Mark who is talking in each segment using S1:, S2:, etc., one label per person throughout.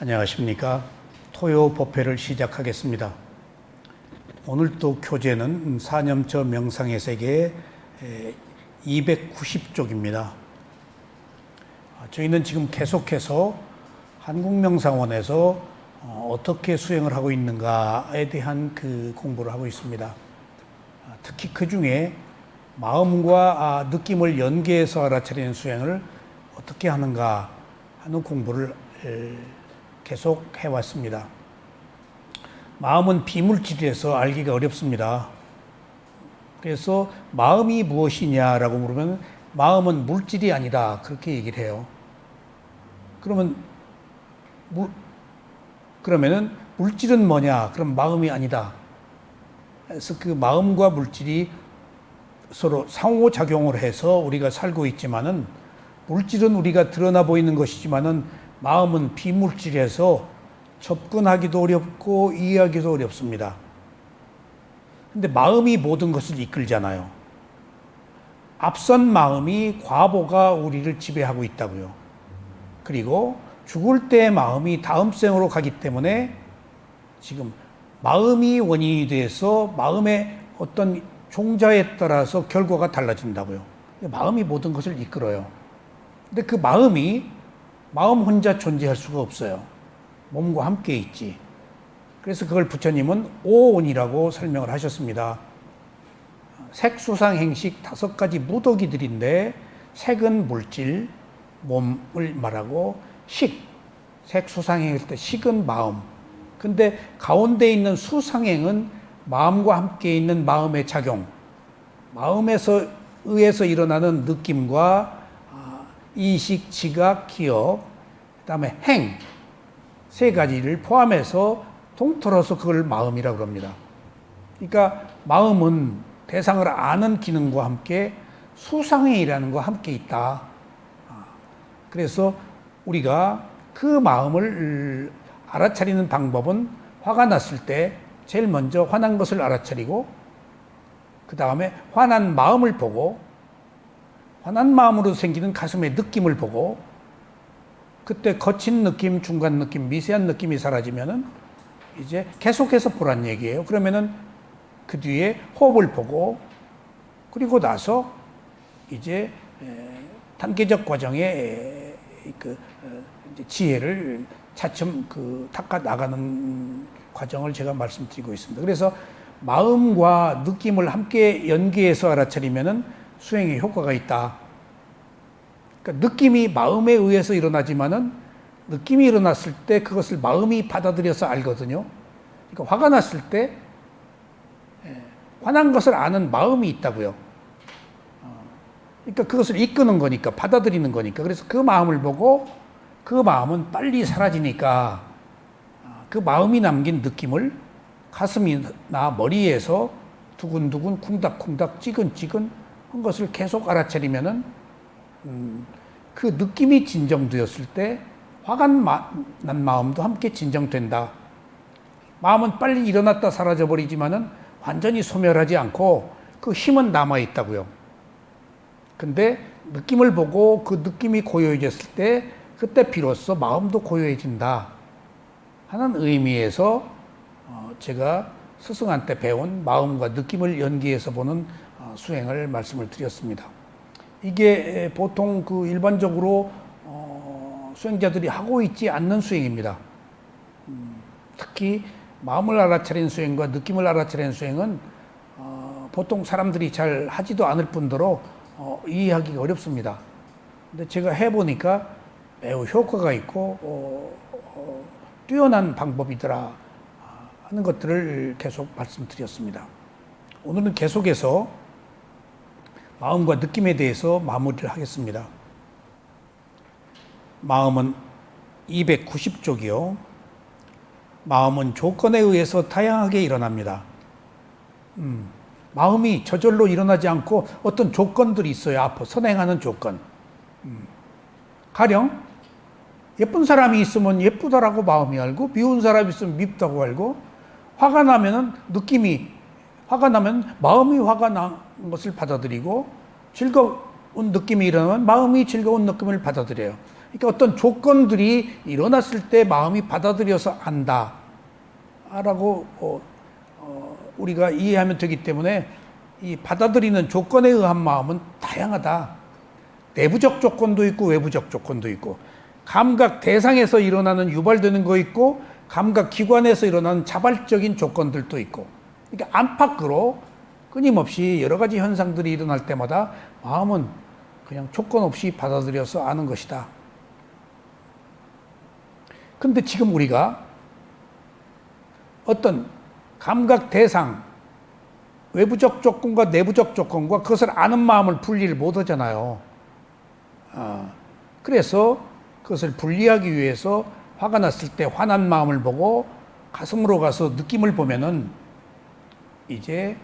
S1: 안녕하십니까. 토요 법회를 시작하겠습니다. 오늘 또 교재는 사념처 명상의 세계 290쪽입니다. 저희는 지금 계속해서 한국명상원에서 어떻게 수행을 하고 있는가에 대한 그 공부를 하고 있습니다. 특히 그 중에 마음과 느낌을 연계해서 알아차리는 수행을 어떻게 하는가 하는 공부를 계속 해왔습니다. 마음은 비물질이라서 알기가 어렵습니다. 그래서 마음이 무엇이냐라고 물으면 마음은 물질이 아니다 그렇게 얘기를 해요. 그러면은 물질은 뭐냐? 그럼 마음이 아니다. 그래서 그 마음과 물질이 서로 상호작용을 해서 우리가 살고 있지만은 물질은 우리가 드러나 보이는 것이지만은 마음은 비물질에서 접근하기도 어렵고 이해하기도 어렵습니다. 근데 마음이 모든 것을 이끌잖아요. 앞선 마음이 과보가 우리를 지배하고 있다고요. 그리고 죽을 때의 마음이 다음 생으로 가기 때문에 지금 마음이 원인이 돼서 마음의 어떤 종자에 따라서 결과가 달라진다고요. 마음이 모든 것을 이끌어요. 근데 그 마음 혼자 존재할 수가 없어요. 몸과 함께 있지. 그래서 그걸 부처님은 오온이라고 설명을 하셨습니다. 색수상행식 5가지 무더기들인데 색은 물질, 몸을 말하고 색수상행일 때 식은 마음. 근데 가운데 있는 수상행은 마음과 함께 있는 마음의 작용. 마음에서 의해서 일어나는 느낌과 이식, 지각, 기억, 그 다음에 행, 3가지를 포함해서 통틀어서 그걸 마음이라고 합니다. 그러니까 마음은 대상을 아는 기능과 함께 수상행이라는 것과 함께 있다. 그래서 우리가 그 마음을 알아차리는 방법은 화가 났을 때 제일 먼저 화난 것을 알아차리고 그 다음에 화난 마음을 보고 화난 마음으로 생기는 가슴의 느낌을 보고 그때 거친 느낌, 중간 느낌, 미세한 느낌이 사라지면은 이제 계속해서 보란 얘기예요. 그러면은 그 뒤에 호흡을 보고 그리고 나서 이제 단계적 과정에 그 지혜를 차츰 닦아 나가는 과정을 제가 말씀드리고 있습니다. 그래서 마음과 느낌을 함께 연계해서 알아차리면은 수행에 효과가 있다. 그러니까 느낌이 마음에 의해서 일어나지만은 느낌이 일어났을 때 그것을 마음이 받아들여서 알거든요. 그러니까 화가 났을 때 화난 것을 아는 마음이 있다고요. 그러니까 그것을 이끄는 거니까 받아들이는 거니까 그래서 그 마음을 보고 그 마음은 빨리 사라지니까 그 마음이 남긴 느낌을 가슴이나 머리에서 두근두근 쿵닥쿵닥 찌근찌근 한 것을 계속 알아차리면은 그 느낌이 진정되었을 때 화가 난 마음도 함께 진정된다. 마음은 빨리 일어났다 사라져 버리지만은 완전히 소멸하지 않고 그 힘은 남아 있다고요. 근데 느낌을 보고 그 느낌이 고요해졌을 때 그때 비로소 마음도 고요해진다 하는 의미에서 제가 스승한테 배운 마음과 느낌을 연계해서 보는 수행을 말씀을 드렸습니다. 이게 보통 일반적으로 수행자들이 하고 있지 않는 수행입니다. 특히 마음을 알아차리는 수행과 느낌을 알아차리는 수행은 보통 사람들이 잘 하지도 않을 뿐더러 이해하기가 어렵습니다. 근데 제가 해보니까 매우 효과가 있고 뛰어난 방법이더라 하는 것들을 계속 말씀드렸습니다. 오늘은 계속해서 마음과 느낌에 대해서 마무리를 하겠습니다. 마음은 290쪽이요. 마음은 조건에 의해서 다양하게 일어납니다. 마음이 저절로 일어나지 않고 어떤 조건들이 있어요. 선행하는 조건. 가령 예쁜 사람이 있으면 예쁘다라고 마음이 알고 미운 사람이 있으면 밉다고 알고 화가 나면 마음이 화가 난 것을 받아들이고 즐거운 느낌이 일어나면 마음이 즐거운 느낌을 받아들여요. 그러니까 어떤 조건들이 일어났을 때 마음이 받아들여서 안다. 라고 우리가 이해하면 되기 때문에 이 받아들이는 조건에 의한 마음은 다양하다. 내부적 조건도 있고 외부적 조건도 있고 감각 대상에서 일어나는 유발되는 거 있고 감각 기관에서 일어나는 자발적인 조건들도 있고 그러니까 안팎으로 끊임없이 여러 가지 현상들이 일어날 때마다 마음은 그냥 조건 없이 받아들여서 아는 것이다. 근데 지금 우리가 어떤 감각 대상, 외부적 조건과 내부적 조건과 그것을 아는 마음을 분리를 못 하잖아요. 그래서 그것을 분리하기 위해서 화가 났을 때 화난 마음을 보고 가슴으로 가서 느낌을 보면은 이제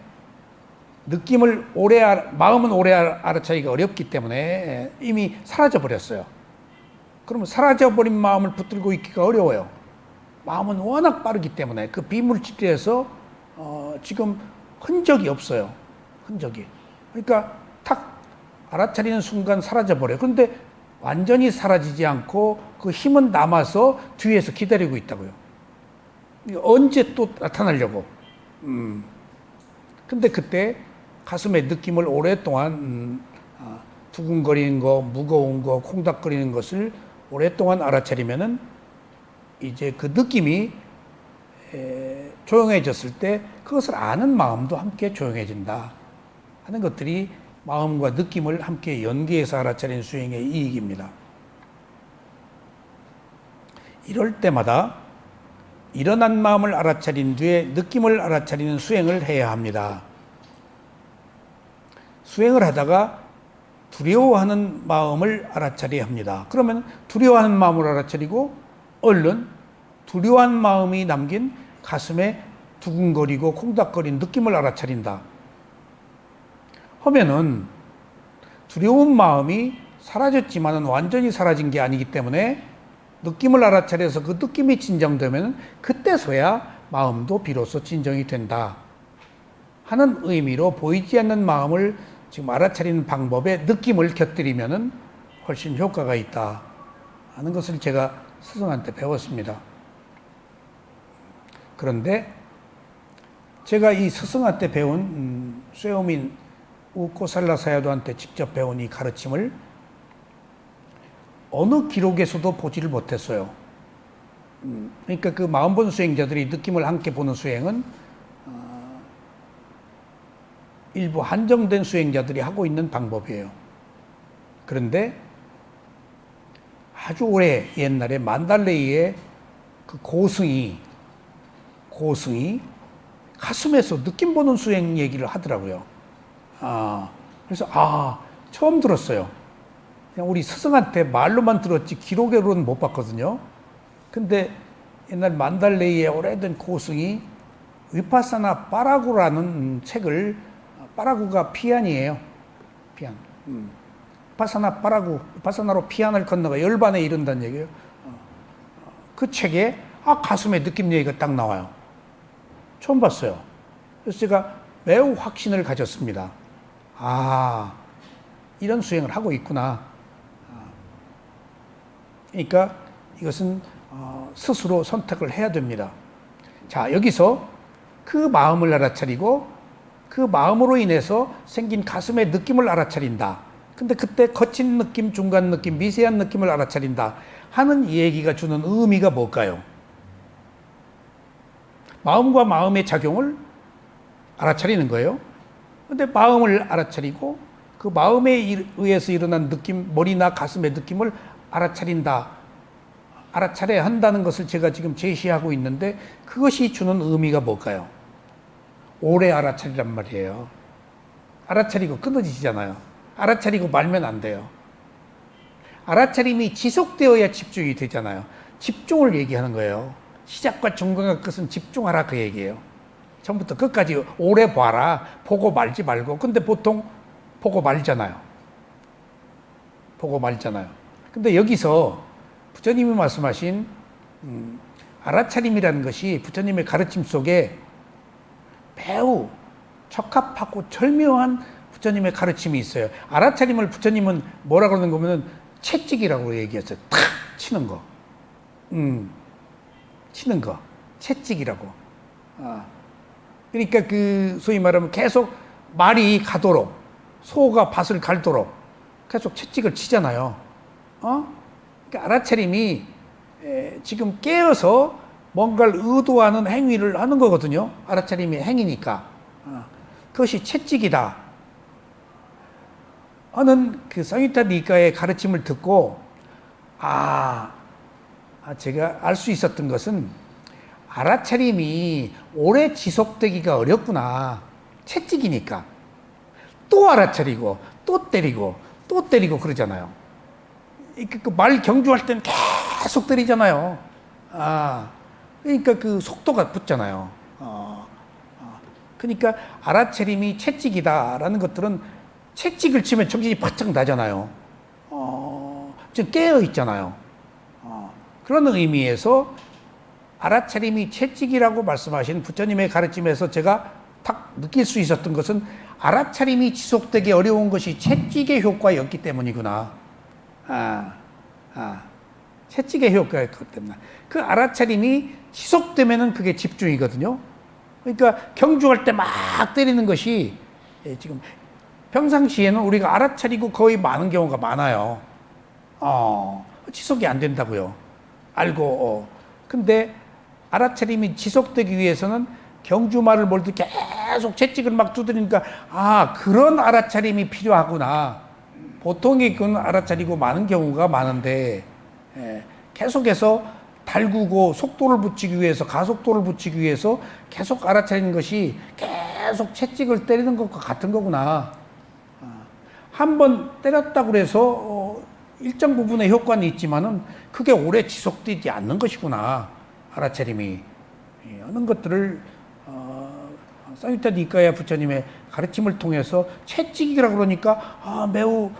S1: 느낌을 마음은 오래 알아차리기가 어렵기 때문에 이미 사라져 버렸어요. 그러면 사라져 버린 마음을 붙들고 있기가 어려워요. 마음은 워낙 빠르기 때문에 그 비물질에서 지금 흔적이 없어요. 흔적이. 그러니까 탁 알아차리는 순간 사라져 버려요. 그런데 완전히 사라지지 않고 그 힘은 남아서 뒤에서 기다리고 있다고요. 언제 또 나타나려고. 근데 그때 가슴의 느낌을 오랫동안 두근거리는 거, 무거운 거, 콩닥거리는 것을 오랫동안 알아차리면은 이제 그 느낌이 조용해졌을 때 그것을 아는 마음도 함께 조용해진다 하는 것들이 마음과 느낌을 함께 연계해서 알아차리는 수행의 이익입니다. 이럴 때마다 일어난 마음을 알아차린 뒤에 느낌을 알아차리는 수행을 해야 합니다. 수행을 하다가 두려워하는 마음을 알아차려야 합니다. 그러면 두려워하는 마음을 알아차리고 얼른 두려워한 마음이 남긴 가슴에 두근거리고 콩닥거린 느낌을 알아차린다 하면은 두려운 마음이 사라졌지만은 완전히 사라진 게 아니기 때문에 느낌을 알아차려서 그 느낌이 진정되면 그때서야 마음도 비로소 진정이 된다 하는 의미로 보이지 않는 마음을 지금 알아차리는 방법에 느낌을 곁들이면은 훨씬 효과가 있다 하는 것을 제가 스승한테 배웠습니다. 그런데 제가 이 스승한테 배운 쇠오민 우코살라 사야도한테 직접 배운 이 가르침을 어느 기록에서도 보지를 못했어요. 그러니까 그 마음본 수행자들이 느낌을 함께 보는 수행은 일부 한정된 수행자들이 하고 있는 방법이에요. 그런데 아주 오래 옛날에 만달레이의 그 고승이 가슴에서 느낌 보는 수행 얘기를 하더라고요. 그래서 처음 들었어요. 그냥 우리 스승한테 말로만 들었지 기록으로는 못 봤거든요. 근데 옛날 만달레이의 오래된 고승이 위파사나 빠라구라는 책을 빠라구가 피안이에요. 피안. 위파사나 빠라구, 위파사나로 피안을 건너가 열반에 이른다는 얘기예요. 그 책에 가슴에 느낌 얘기가 딱 나와요. 처음 봤어요. 그래서 제가 매우 확신을 가졌습니다. 이런 수행을 하고 있구나. 그러니까 이것은 스스로 선택을 해야 됩니다. 자, 여기서 그 마음을 알아차리고 그 마음으로 인해서 생긴 가슴의 느낌을 알아차린다. 근데 그때 거친 느낌, 중간 느낌, 미세한 느낌을 알아차린다 하는 얘기가 주는 의미가 뭘까요? 마음과 마음의 작용을 알아차리는 거예요. 근데 마음을 알아차리고 그 마음에 의해서 일어난 느낌, 머리나 가슴의 느낌을 알아차린다. 알아차려야 한다는 것을 제가 지금 제시하고 있는데 그것이 주는 의미가 뭘까요? 오래 알아차리란 말이에요. 알아차리고 끊어지잖아요. 알아차리고 말면 안 돼요. 알아차림이 지속되어야 집중이 되잖아요. 집중을 얘기하는 거예요. 시작과 중간과 끝은 집중하라 그 얘기예요. 처음부터 끝까지 오래 봐라. 보고 말지 말고. 근데 보통 보고 말잖아요. 보고 말잖아요. 근데 여기서 부처님이 말씀하신 알아차림이라는 것이 부처님의 가르침 속에 매우 적합하고 절묘한 부처님의 가르침이 있어요. 알아차림을 부처님은 뭐라 그러는 거면은 채찍이라고 얘기했어요. 탁 치는 거. 치는 거. 채찍이라고. 그러니까 소위 말하면 계속 말이 가도록, 소가 밭을 갈도록 계속 채찍을 치잖아요. 그러니까 알아차림이 지금 깨어서 뭔가를 의도하는 행위를 하는 거거든요. 알아차림이 행위니까. 그것이 채찍이다 하는 상유타 니까의 가르침을 듣고, 제가 알 수 있었던 것은 알아차림이 오래 지속되기가 어렵구나. 채찍이니까. 또 알아차리고, 또 때리고, 또 때리고 그러잖아요. 말 경주할 때는 계속 때리잖아요. 그러니까 속도가 붙잖아요. 그러니까 알아차림이 채찍이다라는 것들은 채찍을 치면 정신이 바짝 나잖아요. 지금 깨어 있잖아요. 그런 의미에서 알아차림이 채찍이라고 말씀하신 부처님의 가르침에서 제가 딱 느낄 수 있었던 것은 알아차림이 지속되기 어려운 것이 채찍의 효과였기 때문이구나. 채찍의 효과였기 때문에. 그 알아차림이 지속되면은 그게 집중이거든요. 그러니까 경주할 때 막 때리는 것이 지금 평상시에는 우리가 알아차리고 거의 많은 경우가 많아요. 지속이 안 된다고요. 알고. 근데 알아차림이 지속되기 위해서는 경주말을 몰 때 계속 채찍을 막 두드리니까 그런 알아차림이 필요하구나. 보통의 그런 알아차리고 많은 경우가 많은데 계속해서 달구고 속도를 붙이기 위해서, 가속도를 붙이기 위해서 계속 알아차리는 것이 계속 채찍을 때리는 것과 같은 거구나. 한 번 때렸다고 해서 일정 부분의 효과는 있지만은 그게 오래 지속되지 않는 것이구나. 알아차림이 하는 것들을 사유타 니까야 부처님의 가르침을 통해서 채찍이라고 그러니까 매우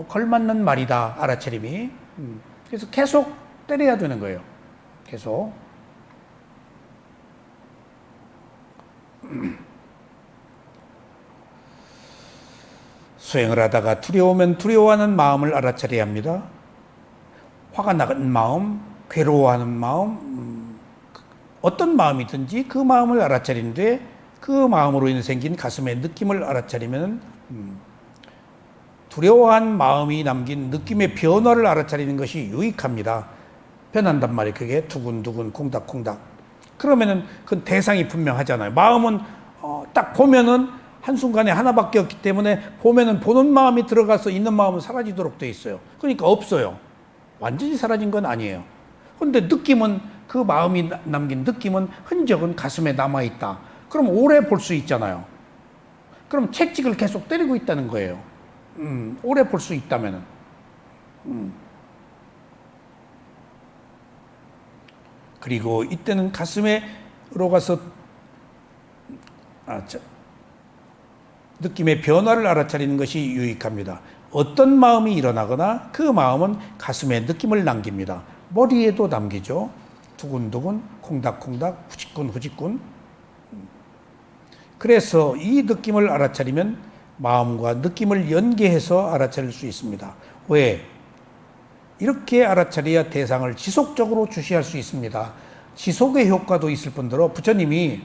S1: 걸맞는 말이다. 알아차림이. 그래서 계속 때려야 되는 거예요. 계속. 수행을 하다가 두려우면 두려워하는 마음을 알아차려야 합니다. 화가 나는 마음, 괴로워하는 마음, 어떤 마음이든지 그 마음을 알아차리는데 그 마음으로 인해 생긴 가슴의 느낌을 알아차리면 두려워한 마음이 남긴 느낌의 변화를 알아차리는 것이 유익합니다. 변한단 말이에요. 그게 두근두근 콩닥콩닥. 그러면은 그 대상이 분명하잖아요. 마음은 딱 보면은 한순간에 하나밖에 없기 때문에 보면은 보는 마음이 들어가서 있는 마음은 사라지도록 돼 있어요. 그러니까 없어요. 완전히 사라진 건 아니에요. 그런데 느낌은, 그 마음이 남긴 느낌은, 흔적은 가슴에 남아있다. 그럼 오래 볼 수 있잖아요. 그럼 채찍을 계속 때리고 있다는 거예요. 오래 볼 수 있다면은. 그리고 이때는 가슴에로 가서 느낌의 변화를 알아차리는 것이 유익합니다. 어떤 마음이 일어나거나 그 마음은 가슴에 느낌을 남깁니다. 머리에도 남기죠. 두근두근, 콩닥콩닥, 후지꾼, 후지꾼. 그래서 이 느낌을 알아차리면 마음과 느낌을 연계해서 알아차릴 수 있습니다. 왜? 이렇게 알아차려야 대상을 지속적으로 주시할 수 있습니다. 지속의 효과도 있을 뿐더러 부처님이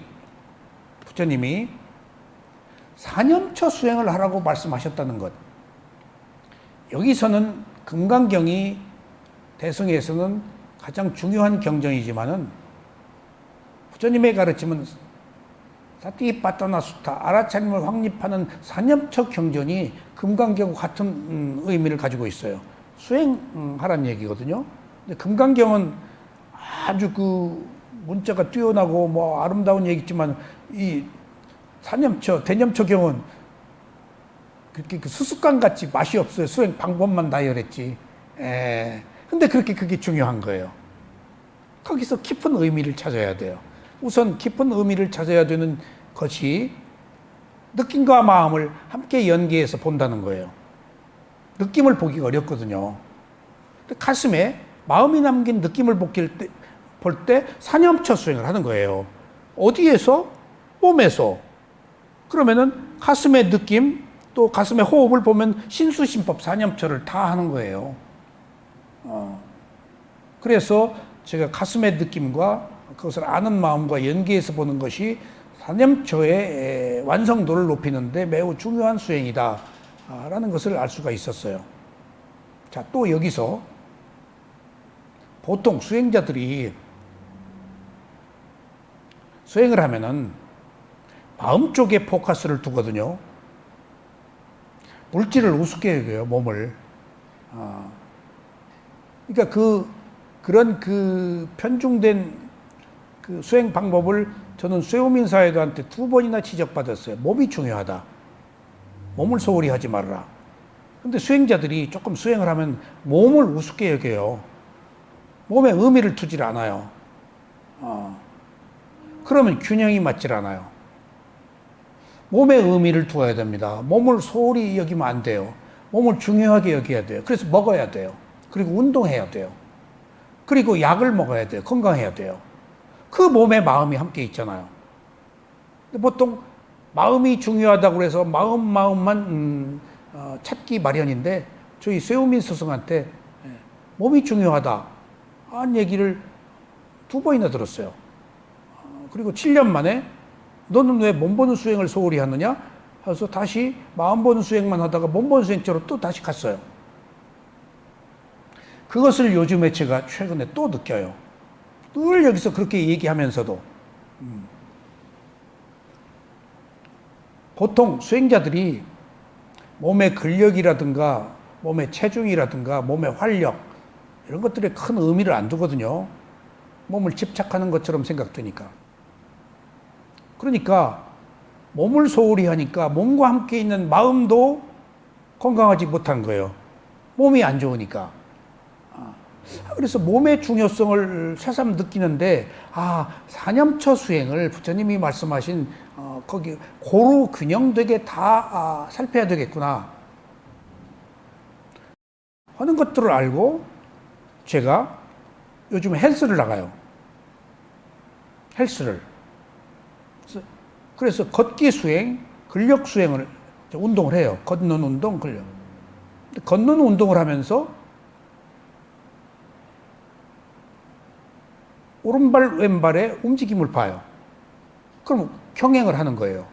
S1: 4년처 수행을 하라고 말씀하셨다는 것. 여기서는 금강경이 대승에서는 가장 중요한 경전이지만은 부처님의 가르침은 사티파타나 수타, 알아차림을 확립하는 4년처 경전이 금강경과 같은 의미를 가지고 있어요. 수행하라는 얘기거든요. 근데 금강경은 아주 문자가 뛰어나고 아름다운 얘기지만 이 사념처, 대념처 경은 그렇게 수수깡 같이 맛이 없어요. 수행 방법만 나열했지. 근데 그게 중요한 거예요. 거기서 깊은 의미를 찾아야 돼요. 우선 깊은 의미를 찾아야 되는 것이 느낌과 마음을 함께 연계해서 본다는 거예요. 느낌을 보기가 어렵거든요. 가슴에 마음이 남긴 느낌을 볼 때 사념처 수행을 하는 거예요. 어디에서? 몸에서. 그러면은 가슴의 느낌, 또 가슴의 호흡을 보면 신수심법 사념처를 다 하는 거예요. 그래서 제가 가슴의 느낌과 그것을 아는 마음과 연계해서 보는 것이 사념처의 완성도를 높이는데 매우 중요한 수행이다 라는 것을 알 수가 있었어요. 자, 또 여기서 보통 수행자들이 수행을 하면은 마음 쪽에 포커스를 두거든요. 물질을 우습게 여겨요, 몸을. 그러니까 그런 편중된 그 수행 방법을 저는 쇠오민 사회도한테 2번이나 지적받았어요. 몸이 중요하다. 몸을 소홀히 하지 말아라. 근데 수행자들이 조금 수행을 하면 몸을 우습게 여겨요. 몸에 의미를 두질 않아요. 그러면 균형이 맞질 않아요. 몸에 의미를 두어야 됩니다. 몸을 소홀히 여기면 안 돼요. 몸을 중요하게 여겨야 돼요. 그래서 먹어야 돼요. 그리고 운동해야 돼요. 그리고 약을 먹어야 돼요. 건강해야 돼요. 그 몸에 마음이 함께 있잖아요. 근데 보통 마음이 중요하다고 해서 마음만 찾기 마련인데 저희 쇠우민 스승한테 몸이 중요하다 한 얘기를 2번이나 들었어요. 그리고 7년 만에 너는 왜 몸 보는 수행을 소홀히 하느냐? 해서 다시 마음 보는 수행만 하다가 몸 보는 수행처럼 또 다시 갔어요. 그것을 요즘에 제가 최근에 또 느껴요. 늘 여기서 그렇게 얘기하면서도 보통 수행자들이 몸의 근력이라든가 몸의 체중이라든가 몸의 활력 이런 것들에 큰 의미를 안 두거든요. 몸을 집착하는 것처럼 생각되니까. 그러니까 몸을 소홀히 하니까 몸과 함께 있는 마음도 건강하지 못한 거예요. 몸이 안 좋으니까. 그래서 몸의 중요성을 새삼 느끼는데 사념처 수행을 부처님이 말씀하신 거기 고루 균형되게 다 살펴야 되겠구나 하는 것들을 알고 제가 요즘 헬스를 나가요. 헬스를. 그래서 걷기 수행, 근력 수행을 운동을 해요. 걷는 운동, 근력. 걷는 운동을 하면서 오른발, 왼발의 움직임을 봐요. 그럼 경행을 하는 거예요.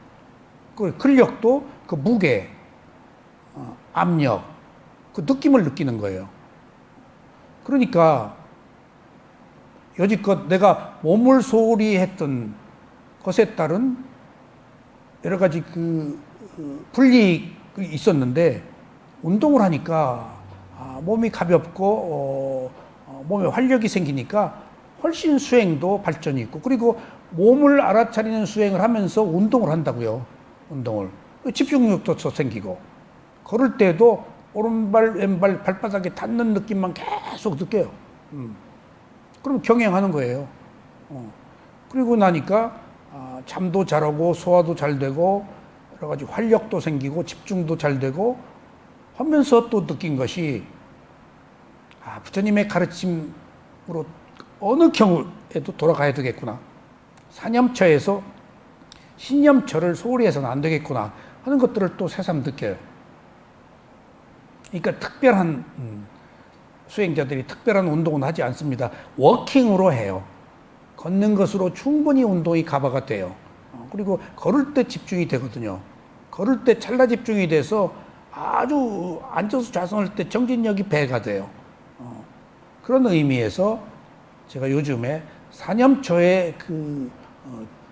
S1: 그 근력도 그 무게, 압력, 그 느낌을 느끼는 거예요. 그러니까 여지껏 내가 몸을 소홀히 했던 것에 따른 여러 가지 불이익이 있었는데 운동을 하니까 몸이 가볍고 몸에 활력이 생기니까 훨씬 수행도 발전이 있고 그리고 몸을 알아차리는 수행을 하면서 운동을 한다고요. 운동을. 집중력도 더 생기고 걸을 때도 오른발 왼발 발바닥에 닿는 느낌만 계속 느껴요. 그럼 경행하는 거예요. 그리고 나니까 잠도 잘 오고 소화도 잘 되고 여러 가지 활력도 생기고 집중도 잘 되고 하면서 또 느낀 것이 부처님의 가르침으로 어느 경우에도 돌아가야 되겠구나. 사념처에서 신념처를 소홀히 해서는 안 되겠구나 하는 것들을 또 새삼 느껴요. 그러니까 특별한 수행자들이 특별한 운동은 하지 않습니다. 워킹으로 해요. 걷는 것으로 충분히 운동이 커버가 돼요. 그리고 걸을 때 집중이 되거든요. 걸을 때 찰나 집중이 돼서 아주 앉아서 좌선할 때 정진력이 배가 돼요. 그런 의미에서 제가 요즘에 사념처의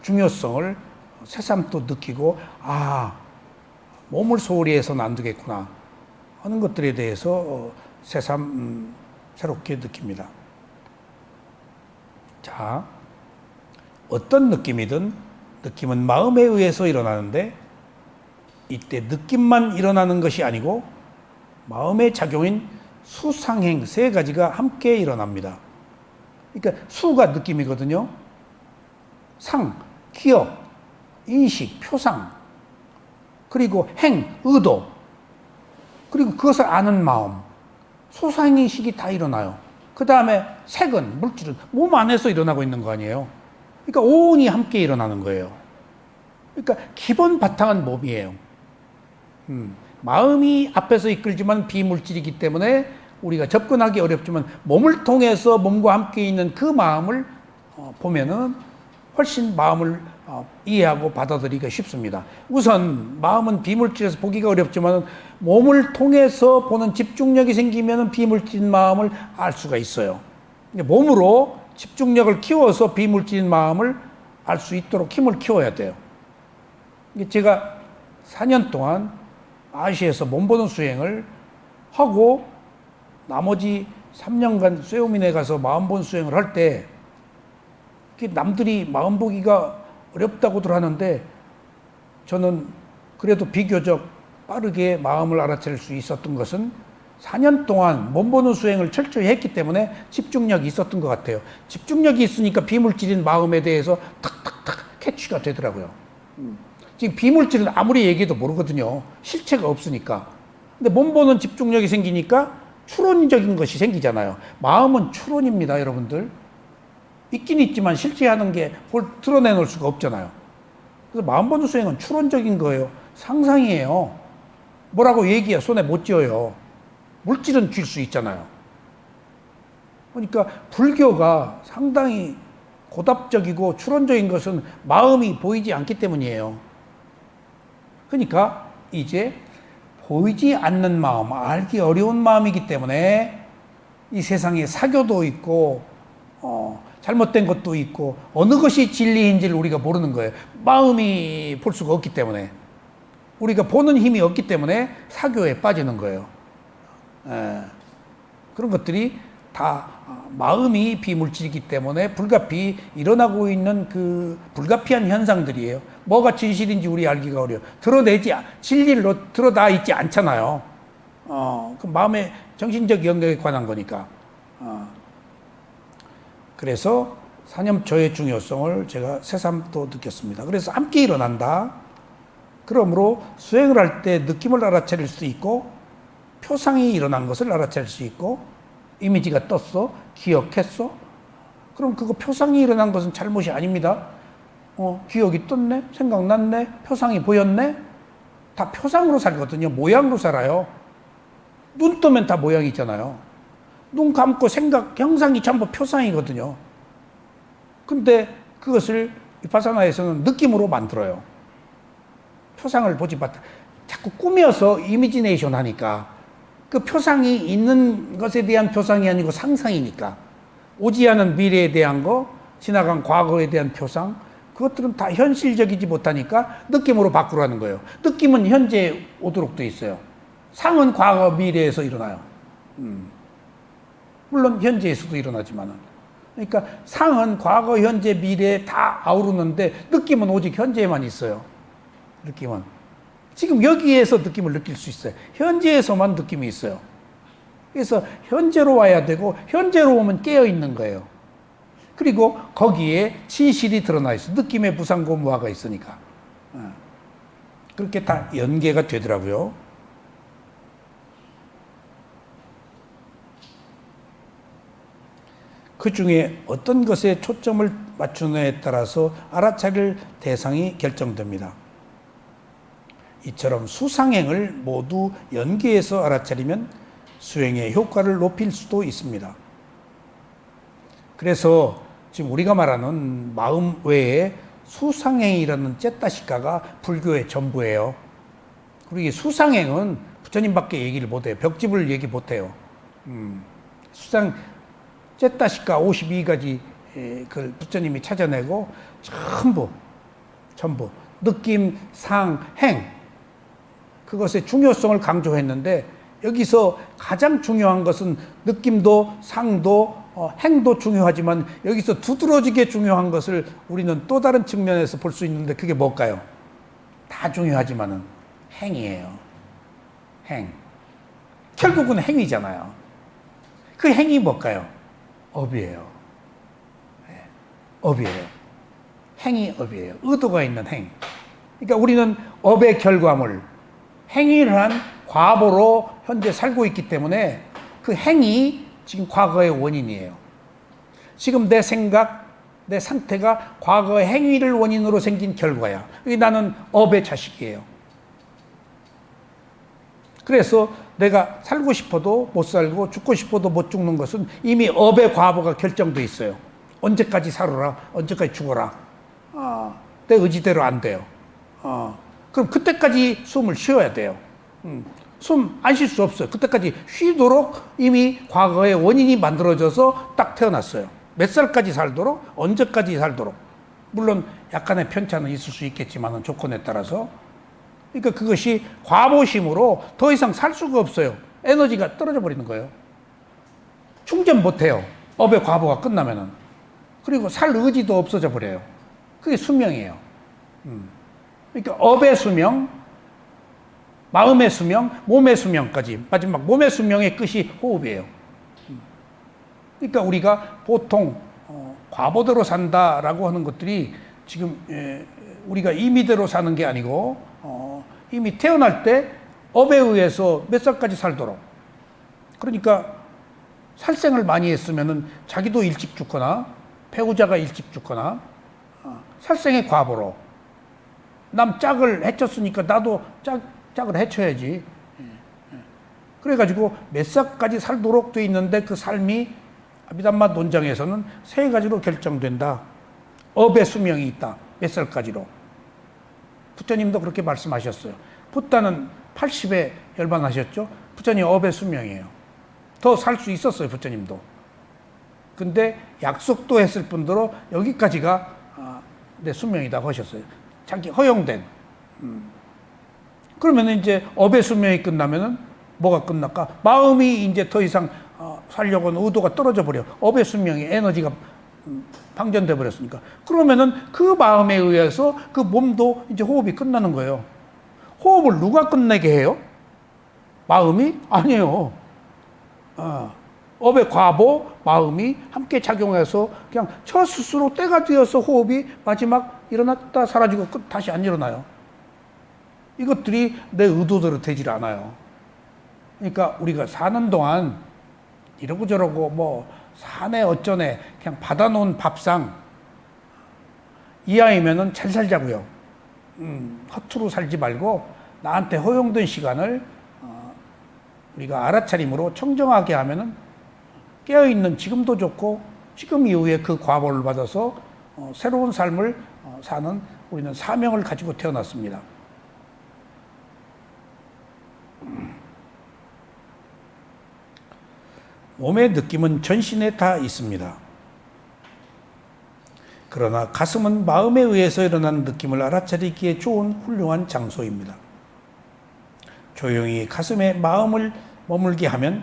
S1: 중요성을 새삼 또 느끼고 몸을 소홀히 해서는 안 되겠구나 하는 것들에 대해서 새삼 새롭게 느낍니다. 자, 어떤 느낌이든 느낌은 마음에 의해서 일어나는데 이때 느낌만 일어나는 것이 아니고 마음의 작용인 수상행 3가지가 함께 일어납니다. 그러니까 수가 느낌이거든요. 상, 기억, 인식, 표상, 그리고 행, 의도, 그리고 그것을 아는 마음, 수상인식이 다 일어나요. 그 다음에 색은, 물질은 몸 안에서 일어나고 있는 거 아니에요. 그러니까 오온이 함께 일어나는 거예요. 그러니까 기본 바탕은 몸이에요. 마음이 앞에서 이끌지만 비물질이기 때문에 우리가 접근하기 어렵지만 몸을 통해서 몸과 함께 있는 그 마음을 보면은 훨씬 마음을 이해하고 받아들이기가 쉽습니다. 우선 마음은 비물질에서 보기가 어렵지만 몸을 통해서 보는 집중력이 생기면 비물질인 마음을 알 수가 있어요. 몸으로 집중력을 키워서 비물질인 마음을 알 수 있도록 힘을 키워야 돼요. 제가 4년 동안 아시아에서 몸보는 수행을 하고 나머지 3년간 쇠오민에 가서 마음본 수행을 할 때 남들이 마음 보기가 어렵다고들 하는데 저는 그래도 비교적 빠르게 마음을 알아차릴 수 있었던 것은 4년 동안 몸보는 수행을 철저히 했기 때문에 집중력이 있었던 것 같아요. 집중력이 있으니까 비물질인 마음에 대해서 탁탁탁 캐치가 되더라고요. 지금 비물질은 아무리 얘기해도 모르거든요. 실체가 없으니까. 근데 몸보는 집중력이 생기니까 추론적인 것이 생기잖아요. 마음은 추론입니다, 여러분들. 있긴 있지만 실제하는 게 드러내놓을 수가 없잖아요. 그래서 마음 보는 수행은 추론적인 거예요. 상상이에요. 뭐라고 얘기해 손에 못 쥐어요. 물질은 쥘 수 있잖아요. 그러니까 불교가 상당히 고답적이고 추론적인 것은 마음이 보이지 않기 때문이에요. 그러니까 이제 보이지 않는 마음, 알기 어려운 마음이기 때문에 이 세상에 사교도 있고 잘못된 것도 있고 어느 것이 진리인지를 우리가 모르는 거예요. 마음이 볼 수가 없기 때문에 우리가 보는 힘이 없기 때문에 사교에 빠지는 거예요. 그런 것들이 다 마음이 비물질이기 때문에 불가피 일어나고 있는 그 불가피한 현상들이에요. 뭐가 진실인지 우리 알기가 어려워요. 진리를 드러나 있지 않잖아요. 그 마음의 정신적 영역에 관한 거니까. 그래서 사념조의 중요성을 제가 새삼 또 느꼈습니다. 그래서 함께 일어난다. 그러므로 수행을 할 때 느낌을 알아차릴 수 있고 표상이 일어난 것을 알아차릴 수 있고 이미지가 떴어? 기억했어? 그럼 그거 표상이 일어난 것은 잘못이 아닙니다. 기억이 떴네? 생각났네? 표상이 보였네? 다 표상으로 살거든요. 모양으로 살아요. 눈 뜨면 다 모양이 있잖아요. 눈 감고 생각, 형상이 전부 표상이거든요. 근데 그것을 위파사나에서는 느낌으로 만들어요. 표상을 보지 마. 자꾸 꾸며서 이미지네이션 하니까 그 표상이 있는 것에 대한 표상이 아니고 상상이니까 오지 않은 미래에 대한 거, 지나간 과거에 대한 표상, 그것들은 다 현실적이지 못하니까 느낌으로 바꾸라는 거예요. 느낌은 현재에 오도록 돼 있어요. 상은 과거, 미래에서 일어나요. 물론 현재에서도 일어나지만은. 그러니까 상은 과거, 현재, 미래에 다 아우르는데 느낌은 오직 현재에만 있어요. 느낌은. 지금 여기에서 느낌을 느낄 수 있어요. 현재에서만 느낌이 있어요. 그래서 현재로 와야 되고 현재로 오면 깨어 있는 거예요. 그리고 거기에 진실이 드러나 있어요. 느낌의 부상고무화가 있으니까. 그렇게 다 연계가 되더라고요. 그 중에 어떤 것에 초점을 맞추느냐에 따라서 알아차릴 대상이 결정됩니다. 이처럼 수상행을 모두 연계해서 알아차리면 수행의 효과를 높일 수도 있습니다. 그래서 지금 우리가 말하는 마음 외에 수상행이라는 째따시카가 불교의 전부예요. 그리고 이 수상행은 부처님밖에 얘기를 못해요. 벽집을 얘기 못해요. 째따시카 52가지 그 부처님이 찾아내고 전부 느낌, 상, 행 그것의 중요성을 강조했는데 여기서 가장 중요한 것은 느낌도 상도 행도 중요하지만 여기서 두드러지게 중요한 것을 우리는 또 다른 측면에서 볼 수 있는데 그게 뭘까요? 다 중요하지만은 행이에요. 행. 결국은 행위잖아요. 그 행이 뭘까요? 업이에요. 업이에요. 행이 업이에요. 의도가 있는 행. 그러니까 우리는 업의 결과물, 행위를 한 과보로 현재 살고 있기 때문에 그 행위 지금 과거의 원인이에요. 지금 내 생각, 내 상태가 과거의 행위를 원인으로 생긴 결과야. 나는 업의 자식이에요. 그래서 내가 살고 싶어도 못 살고 죽고 싶어도 못 죽는 것은 이미 업의 과보가 결정돼 있어요. 언제까지 살아라, 언제까지 죽어라. 내 의지대로 안 돼요. 그럼 그때까지 숨을 쉬어야 돼요. 숨 안 쉴 수 없어요. 그때까지 쉬도록 이미 과거의 원인이 만들어져서 딱 태어났어요. 몇 살까지 살도록, 언제까지 살도록. 물론 약간의 편차는 있을 수 있겠지만 조건에 따라서. 그러니까 그것이 과보심으로 더 이상 살 수가 없어요. 에너지가 떨어져 버리는 거예요. 충전 못 해요. 업의 과보가 끝나면은. 그리고 살 의지도 없어져 버려요. 그게 수명이에요. 그러니까 업의 수명, 마음의 수명, 몸의 수명까지. 마지막 몸의 수명의 끝이 호흡이에요. 그러니까 우리가 보통 과보대로 산다라고 하는 것들이 지금 우리가 임의대로 사는 게 아니고 이미 태어날 때 업에 의해서 몇 살까지 살도록. 그러니까 살생을 많이 했으면은 자기도 일찍 죽거나 배우자가 일찍 죽거나 살생의 과보로 남 짝을 해쳤으니까 나도 짝을 해쳐야지. 그래가지고 몇 살까지 살도록 돼 있는데 그 삶이 아비담마 논장에서는 세 가지로 결정된다. 업의 수명이 있다. 몇 살까지로. 부처님도 그렇게 말씀하셨어요. 붓다는 80에 열반하셨죠. 부처님 업의 수명이에요. 더 살 수 있었어요. 부처님도. 근데 약속도 했을 뿐더러 여기까지가 내 수명이다 하셨어요. 자기 허용된. 그러면 이제 업의 수명이 끝나면은 뭐가 끝날까? 마음이 이제 더 이상 살려고 하는 의도가 떨어져 버려. 업의 수명이 에너지가 방전돼 버렸으니까. 그러면은 그 마음에 의해서 그 몸도 이제 호흡이 끝나는 거예요. 호흡을 누가 끝내게 해요? 마음이? 아니에요. 업의 과보, 마음이 함께 작용해서 그냥 저 스스로 때가 되어서 호흡이 마지막 일어났다 사라지고 다시 안 일어나요. 이것들이 내 의도대로 되질 않아요. 그러니까 우리가 사는 동안 이러고 저러고 뭐 사내 어쩌네 그냥 받아놓은 밥상 이하이면은 잘 살자고요. 허투루 살지 말고 나한테 허용된 시간을 우리가 알아차림으로 청정하게 하면은 깨어있는 지금도 좋고 지금 이후에 그 과보를 받아서 새로운 삶을 사는 우리는 사명을 가지고 태어났습니다. 몸의 느낌은 전신에 다 있습니다. 그러나 가슴은 마음에 의해서 일어나는 느낌을 알아차리기에 좋은 훌륭한 장소입니다. 조용히 가슴에 마음을 머물게 하면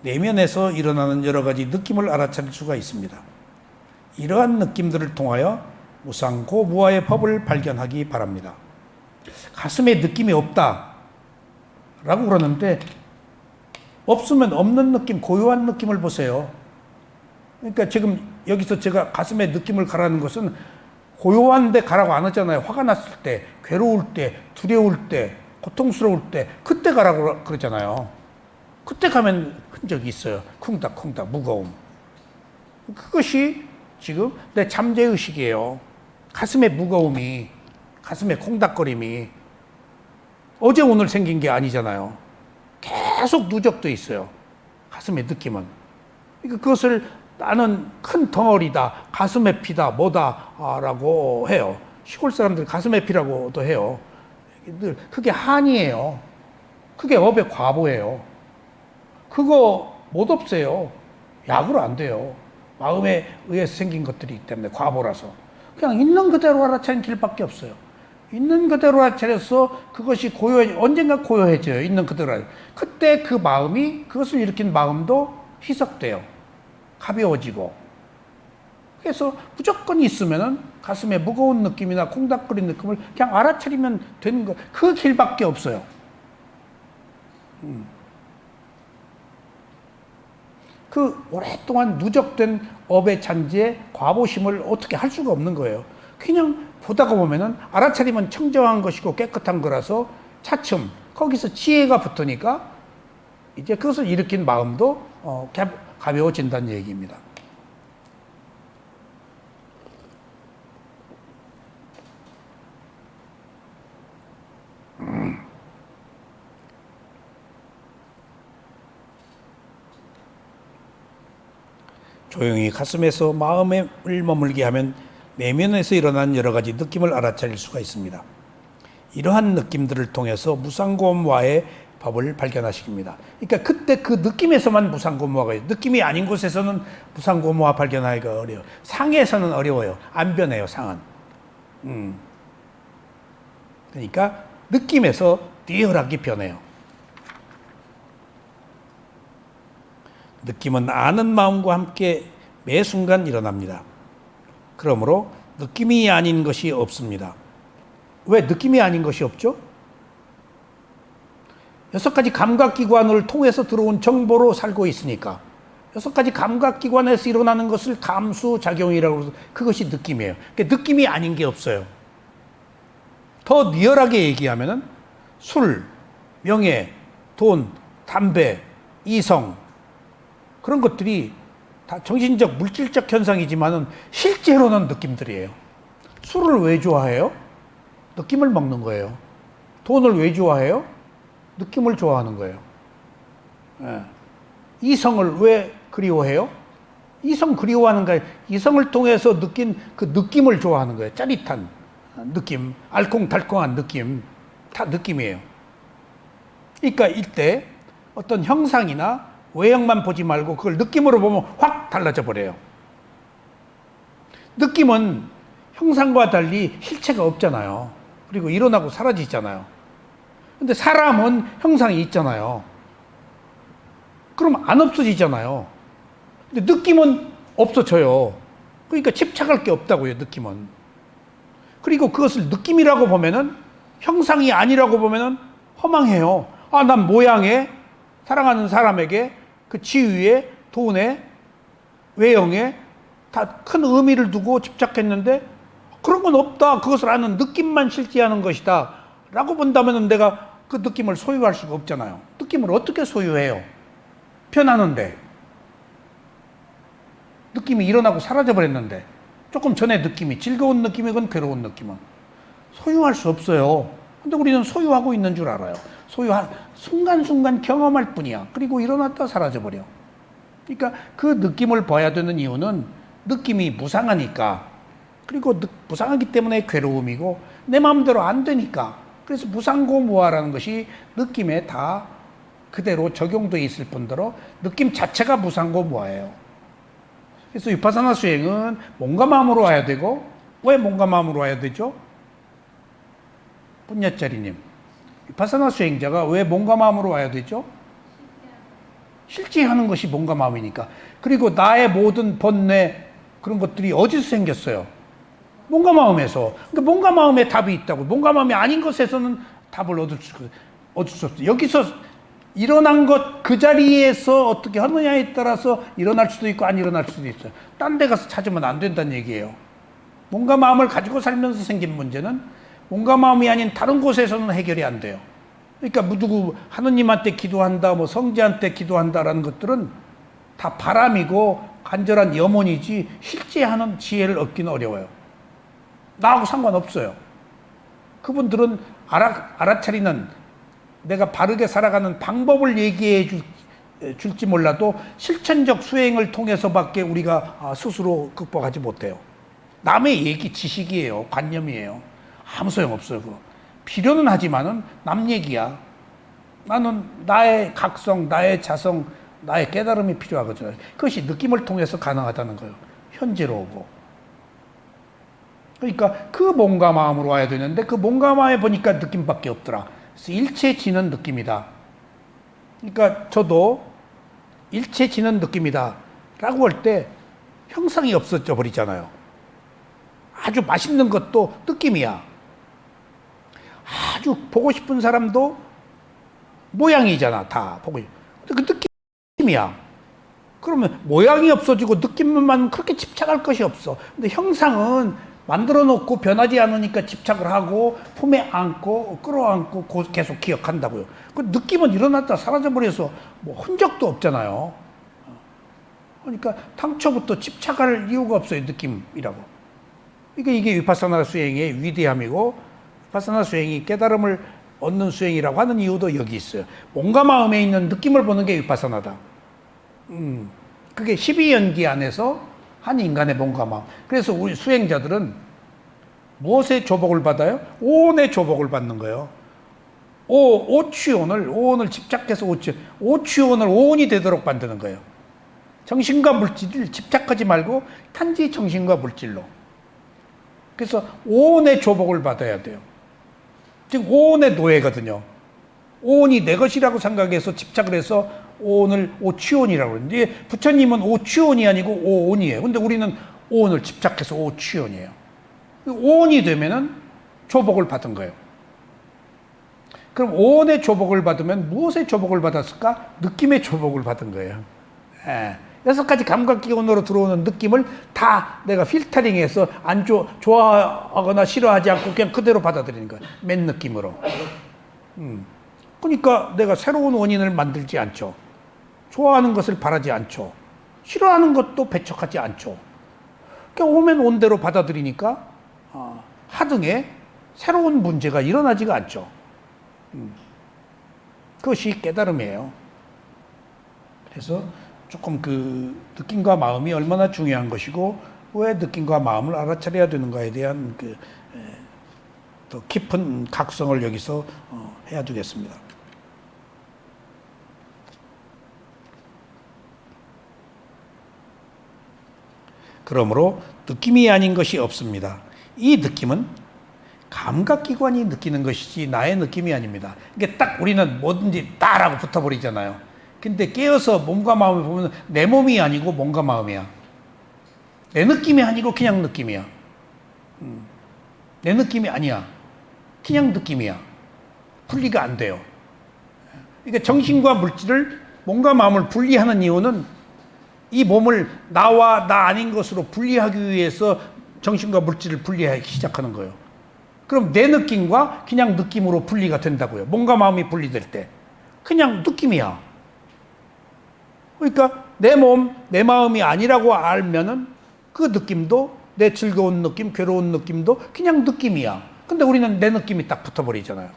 S1: 내면에서 일어나는 여러 가지 느낌을 알아차릴 수가 있습니다. 이러한 느낌들을 통하여 무상고무아의 법을 발견하기 바랍니다. 가슴에 느낌이 없다 라고 그러는데 없으면 없는 느낌, 고요한 느낌을 보세요. 그러니까 지금 여기서 제가 가슴에 느낌을 가라는 것은 고요한데 가라고 안 하잖아요. 화가 났을 때, 괴로울 때, 두려울 때, 고통스러울 때 그때 가라고 그러잖아요. 그때 가면 흔적이 있어요. 쿵닥쿵닥 무거움. 그것이 지금 내 잠재의식이에요. 가슴의 무거움이, 가슴의 콩닥거림이 어제 오늘 생긴 게 아니잖아요. 계속 누적돼 있어요. 가슴의 느낌은. 그러니까 그것을 나는 큰 덩어리다, 가슴의 피다, 뭐다 라고 해요. 시골 사람들 가슴의 피라고도 해요. 그게 한이에요. 그게 업의 과보예요. 그거 못 없애요. 약으로 안 돼요. 마음에 의해서 생긴 것들이기 때문에 과보라서. 그냥 있는 그대로 알아차리는 길밖에 없어요. 있는 그대로 알아차려서 그것이 언젠가 고요해져요. 있는 그대로. 그때 그 마음이, 그것을 일으킨 마음도 희석돼요. 가벼워지고. 그래서 무조건 있으면은 가슴에 무거운 느낌이나 콩닥거리는 느낌을 그냥 알아차리면 되는 거. 그 길밖에 없어요. 그 오랫동안 누적된 업의 잔재에 과보심을 어떻게 할 수가 없는 거예요. 그냥 보다가 보면은 알아차리면 청정한 것이고 깨끗한 거라서 차츰 거기서 지혜가 붙으니까 이제 그것을 일으킨 마음도 가벼워진다는 얘기입니다. 조용히 가슴에서 마음을 머물게 하면 내면에서 일어난 여러 가지 느낌을 알아차릴 수가 있습니다. 이러한 느낌들을 통해서 무상고무화의 법을 발견하십니다. 그러니까 그때 그 느낌에서만 무상고무화가 있어요. 느낌이 아닌 곳에서는 무상고무화 발견하기가 어려워요. 상에서는 어려워요. 안 변해요, 상은. 그러니까 느낌에서 뛰어나게 변해요. 느낌은 아는 마음과 함께 매 순간 일어납니다. 그러므로 느낌이 아닌 것이 없습니다. 왜 느낌이 아닌 것이 없죠? 6가지 감각기관을 통해서 들어온 정보로 살고 있으니까 6가지 감각기관에서 일어나는 것을 감수작용이라고 해서 그것이 느낌이에요. 그러니까 느낌이 아닌 게 없어요. 더 리얼하게 얘기하면은 술, 명예, 돈, 담배, 이성 그런 것들이 다 정신적, 물질적 현상이지만은 실제로는 느낌들이에요. 술을 왜 좋아해요? 느낌을 먹는 거예요. 돈을 왜 좋아해요? 느낌을 좋아하는 거예요. 예. 이성을 왜 그리워해요? 이성 그리워하는 거예요. 이성을 통해서 느낀 그 느낌을 좋아하는 거예요. 짜릿한 느낌, 알콩달콩한 느낌, 다 느낌이에요. 그러니까 이때 어떤 형상이나 외형만 보지 말고 그걸 느낌으로 보면 확 달라져 버려요. 느낌은 형상과 달리 실체가 없잖아요. 그리고 일어나고 사라지잖아요. 근데 사람은 형상이 있잖아요. 그럼 안 없어지잖아요. 근데 느낌은 없어져요. 그러니까 집착할 게 없다고요, 느낌은. 그리고 그것을 느낌이라고 보면은 형상이 아니라고 보면은 허망해요. 아, 난 모양에 사랑하는 사람에게 그 지위에 돈에 외형에 다 큰 의미를 두고 집착했는데 그런 건 없다. 그것을 아는 느낌만 실제하는 것이다. 라고 본다면 내가 그 느낌을 소유할 수가 없잖아요. 느낌을 어떻게 소유해요? 변하는데. 느낌이 일어나고 사라져버렸는데. 조금 전에 느낌이 즐거운 느낌이건 괴로운 느낌은 소유할 수 없어요. 근데 우리는 소유하고 있는 줄 알아요. 소유한 순간순간 경험할 뿐이야. 그리고 일어났다 사라져버려. 그러니까 그 느낌을 봐야 되는 이유는 느낌이 무상하니까. 그리고 무상하기 때문에 괴로움이고 내 마음대로 안 되니까. 그래서 무상고무화라는 것이 느낌에 다 그대로 적용되어 있을 뿐더러 느낌 자체가 무상고무화예요. 그래서 위파사나 수행은 몸과 마음으로 와야 되고 왜 몸과 마음으로 와야 되죠? 분야짜리님, 위파사나 수행자가 왜 몸과 마음으로 와야 되죠? 실제하는 것이 몸과 마음이니까. 그리고 나의 모든 번뇌 그런 것들이 어디서 생겼어요? 몸과 마음에서. 그러니까 몸과 마음에 답이 있다고. 몸과 마음이 아닌 것에서는 답을 얻을 수 없어요. 여기서 일어난 것 그 자리에서 어떻게 하느냐에 따라서 일어날 수도 있고 안 일어날 수도 있어요. 딴 데 가서 찾으면 안 된다는 얘기예요. 몸과 마음을 가지고 살면서 생긴 문제는 몸과 마음이 아닌 다른 곳에서는 해결이 안 돼요. 그러니까 누구 하느님한테 기도한다, 뭐 성지한테 기도한다라는 것들은 다 바람이고 간절한 염원이지 실제 하는 지혜를 얻기는 어려워요. 나하고 상관없어요. 그분들은 알아차리는 내가 바르게 살아가는 방법을 얘기해 줄지 몰라도 실천적 수행을 통해서밖에 우리가 스스로 극복하지 못해요. 남의 얘기 지식이에요. 관념이에요. 아무 소용없어요. 그거. 필요는 하지만은 남 얘기야. 나는 나의 각성, 나의 자성, 나의 깨달음이 필요하거든요. 그것이 느낌을 통해서 가능하다는 거예요. 현재로 오고. 그러니까 그 몸과 마음으로 와야 되는데 그 몸과 마음에 보니까 느낌밖에 없더라. 그래서 일체지는 느낌이다. 그러니까 저도 일체지는 느낌이다 라고 할 때 형상이 없어져 버리잖아요. 아주 맛있는 것도 느낌이야. 아주 보고 싶은 사람도 모양이잖아. 다 보고 싶은. 그 느낌이야. 그러면 모양이 없어지고 느낌만 그렇게 집착할 것이 없어. 근데 형상은 만들어 놓고 변하지 않으니까 집착을 하고 품에 안고 끌어안고 계속 기억한다고요. 그 느낌은 일어났다 사라져버려서 뭐 흔적도 없잖아요. 그러니까 당초부터 집착할 이유가 없어요. 느낌이라고. 그러니까 이게 위파사나 수행의 위대함이고 위파사나 수행이 깨달음을 얻는 수행이라고 하는 이유도 여기 있어요. 몸과 마음에 있는 느낌을 보는 게 위파사나다. 그게 12연기 안에서 한 인간의 몸과 마음. 그래서 우리 수행자들은 무엇의 조복을 받아요? 오온의 조복을 받는 거예요. 오온을 집착해서 오취온을 오온이 되도록 만드는 거예요. 정신과 물질을 집착하지 말고 단지 정신과 물질로. 그래서 오온의 조복을 받아야 돼요. 즉 오온의 노예거든요. 오온이 내 것이라고 생각해서 집착을 해서 오온을 오취온이라고 그러는데 부처님은 오취온이 아니고 오온이에요. 근데 우리는 오온을 집착해서 오취온이에요. 오온이 되면은 조복을 받은 거예요. 그럼 오온의 조복을 받으면 무엇의 조복을 받았을까? 느낌의 조복을 받은 거예요. 6가지 감각기관으로 들어오는 느낌을 다 내가 필터링해서 좋아하거나 싫어하지 않고 그냥 그대로 받아들이는 거예요. 맨 느낌으로. 그러니까 내가 새로운 원인을 만들지 않죠. 좋아하는 것을 바라지 않죠. 싫어하는 것도 배척하지 않죠. 그러니까 오면 온 대로 받아들이니까 하등에 새로운 문제가 일어나지가 않죠. 그것이 깨달음이에요. 그래서 조금 그 느낌과 마음이 얼마나 중요한 것이고 왜 느낌과 마음을 알아차려야 되는가에 대한 더 깊은 각성을 여기서 해야 되겠습니다. 그러므로 느낌이 아닌 것이 없습니다. 이 느낌은 감각기관이 느끼는 것이지 나의 느낌이 아닙니다. 이게 딱 우리는 뭐든지 따라고 붙어버리잖아요. 근데 깨어서 몸과 마음을 보면 내 몸이 아니고 몸과 마음이야. 내 느낌이 아니고 그냥 느낌이야. 내 느낌이 아니야. 그냥 느낌이야. 분리가 안 돼요. 그러니까 정신과 물질을 몸과 마음을 분리하는 이유는 이 몸을 나와 나 아닌 것으로 분리하기 위해서 정신과 물질을 분리하기 시작하는 거예요. 그럼 내 느낌과 그냥 느낌으로 분리가 된다고요. 몸과 마음이 분리될 때. 그냥 느낌이야. 그러니까 내 몸, 내 마음이 아니라고 알면은 그 느낌도 내 즐거운 느낌, 괴로운 느낌도 그냥 느낌이야. 근데 우리는 내 느낌이 딱 붙어버리잖아요.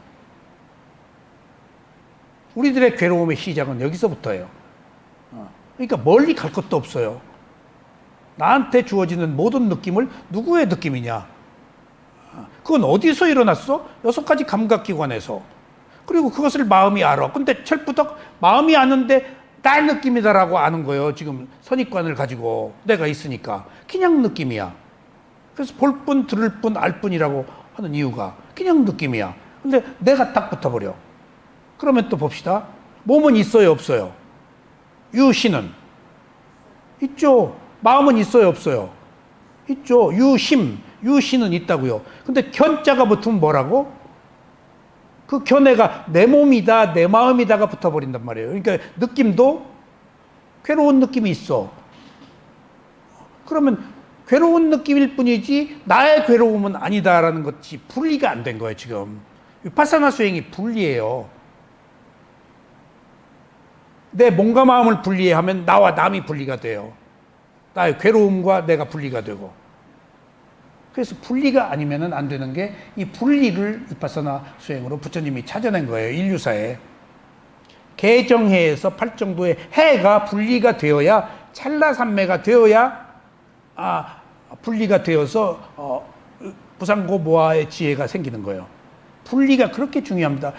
S1: 우리들의 괴로움의 시작은 여기서부터예요. 그러니까 멀리 갈 것도 없어요. 나한테 주어지는 모든 느낌을 누구의 느낌이냐? 그건 어디서 일어났어? 6가지 감각기관에서. 그리고 그것을 마음이 알아. 근데 철부덕 마음이 아는데 날 느낌이다라고 아는 거예요. 지금 선입관을 가지고 내가 있으니까. 그냥 느낌이야. 그래서 볼 뿐, 들을 뿐, 알 뿐이라고 하는 이유가 그냥 느낌이야. 근데 내가 딱 붙어버려. 그러면 또 봅시다. 몸은 있어요, 없어요? 유신은? 있죠. 마음은 있어요, 없어요? 있죠. 유신은 있다고요. 근데 견자가 붙으면 뭐라고? 그 견해가 내 몸이다, 내 마음이다가 붙어버린단 말이에요. 그러니까 느낌도 괴로운 느낌이 있어. 그러면 괴로운 느낌일 뿐이지 나의 괴로움은 아니다라는 것이 분리가 안 된 거예요, 지금. 위파사나 수행이 분리해요. 내 몸과 마음을 분리하면 나와 남이 분리가 돼요. 나의 괴로움과 내가 분리가 되고. 그래서 분리가 아니면 안 되는 게 이 분리를 위파사나 수행으로 부처님이 찾아낸 거예요. 인류사에. 개정해에서 8정도의 해가 분리가 되어야 찰나산매가 되어야 분리가 되어서 부상고모아의 지혜가 생기는 거예요. 분리가 그렇게 중요합니다.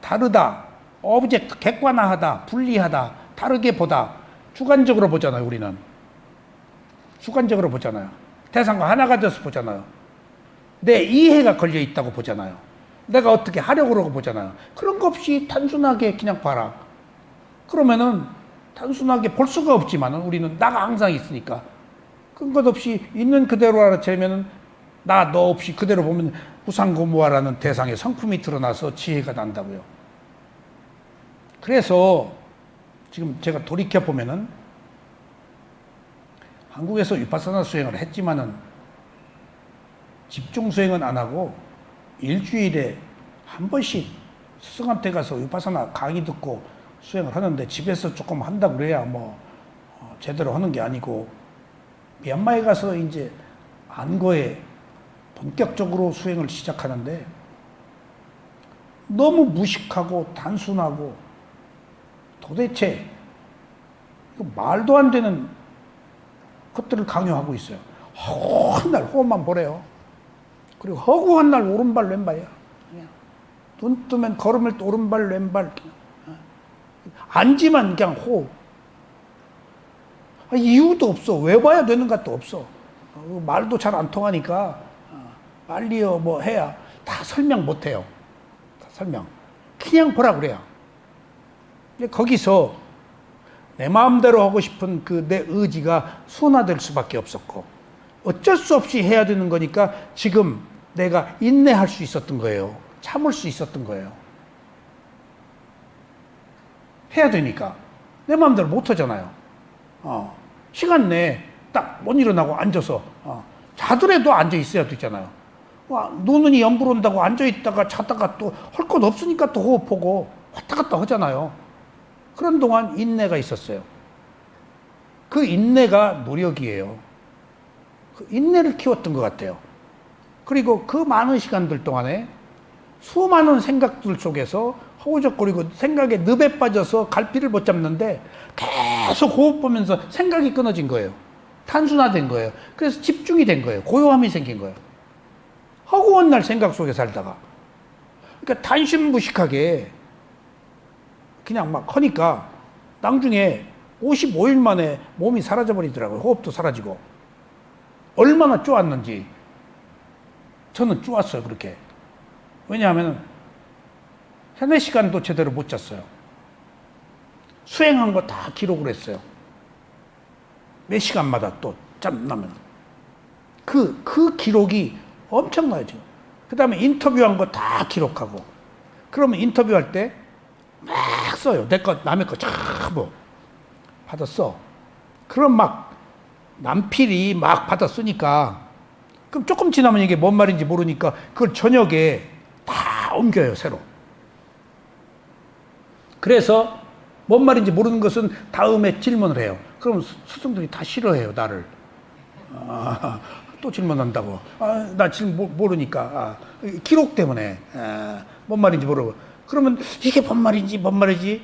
S1: 다르다. 오브젝트, 객관화하다, 분리하다, 다르게 보다. 주관적으로 보잖아요, 우리는. 주관적으로 보잖아요. 대상과 하나가 돼서 보잖아요. 내 이해가 걸려 있다고 보잖아요. 내가 어떻게 하려고 그러고 보잖아요. 그런 거 없이 단순하게 그냥 봐라. 그러면은 단순하게 볼 수가 없지만 우리는 나가 항상 있으니까. 그런 것 없이 있는 그대로 알아채면은 나 너 없이 그대로 보면 후상고무화라는 대상의 성품이 드러나서 지혜가 난다고요. 그래서 지금 제가 돌이켜보면은 한국에서 위파사나 수행을 했지만은 집중 수행은 안 하고 일주일에 한 번씩 스승한테 가서 위파사나 강의 듣고 수행을 하는데 집에서 조금 한다고 그래야 제대로 하는 게 아니고 미얀마에 가서 이제 안거에 본격적으로 수행을 시작하는데 너무 무식하고 단순하고 도대체 그 말도 안 되는 것들을 강요하고 있어요. 허구한 날 호흡만 보래요. 그리고 허구한 날 오른발 왼발이야. 눈 뜨면 걸음을 또 오른발 왼발. 앉으면 그냥 호흡. 이유도 없어. 왜 봐야 되는 것도 없어. 말도 잘 안 통하니까 빨리요 뭐 해야 다 설명 못 해요. 다 설명. 그냥 보라 그래요. 거기서 내 마음대로 하고 싶은 그 내 의지가 순화될 수밖에 없었고 어쩔 수 없이 해야 되는 거니까 지금 내가 인내할 수 있었던 거예요. 참을 수 있었던 거예요. 해야 되니까. 내 마음대로 못 하잖아요. 시간 내에 딱 못 일어나고 앉아서 자더라도 앉아 있어야 되잖아요. 눈이 염불 온다고 앉아 있다가 자다가 또 할 것 없으니까 또 호흡하고 왔다 갔다 하잖아요. 그런 동안 인내가 있었어요. 그 인내가 노력이에요. 그 인내를 키웠던 것 같아요. 그리고 그 많은 시간들 동안에 수많은 생각들 속에서 허우적거리고 생각에 늪에 빠져서 갈피를 못 잡는데 계속 호흡 보면서 생각이 끊어진 거예요. 단순화된 거예요. 그래서 집중이 된 거예요. 고요함이 생긴 거예요. 허구한 날 생각 속에 살다가. 그러니까 단순무식하게 그냥 막 하니까 나중에 55일 만에 몸이 사라져버리더라고요. 호흡도 사라지고. 얼마나 쪼았는지. 저는 쪼았어요, 그렇게. 왜냐하면 3-4시간도 제대로 못 잤어요. 수행한 거 다 기록을 했어요. 몇 시간마다 또 짬나면. 그 기록이 엄청나요, 지금. 그 다음에 인터뷰한 거 다 기록하고. 그러면 인터뷰할 때 막 써요. 내 것, 남의 거 전부 받아 써. 그럼 막 남필이 막 받아 쓰니까 그럼 조금 지나면 이게 뭔 말인지 모르니까 그걸 저녁에 다 옮겨요, 새로. 그래서 뭔 말인지 모르는 것은 다음에 질문을 해요. 그럼 스승들이 다 싫어해요, 나를. 또 질문한다고. 나 지금 모르니까. 기록 때문에. 뭔 말인지 모르고. 그러면 이게 뭔 말이지?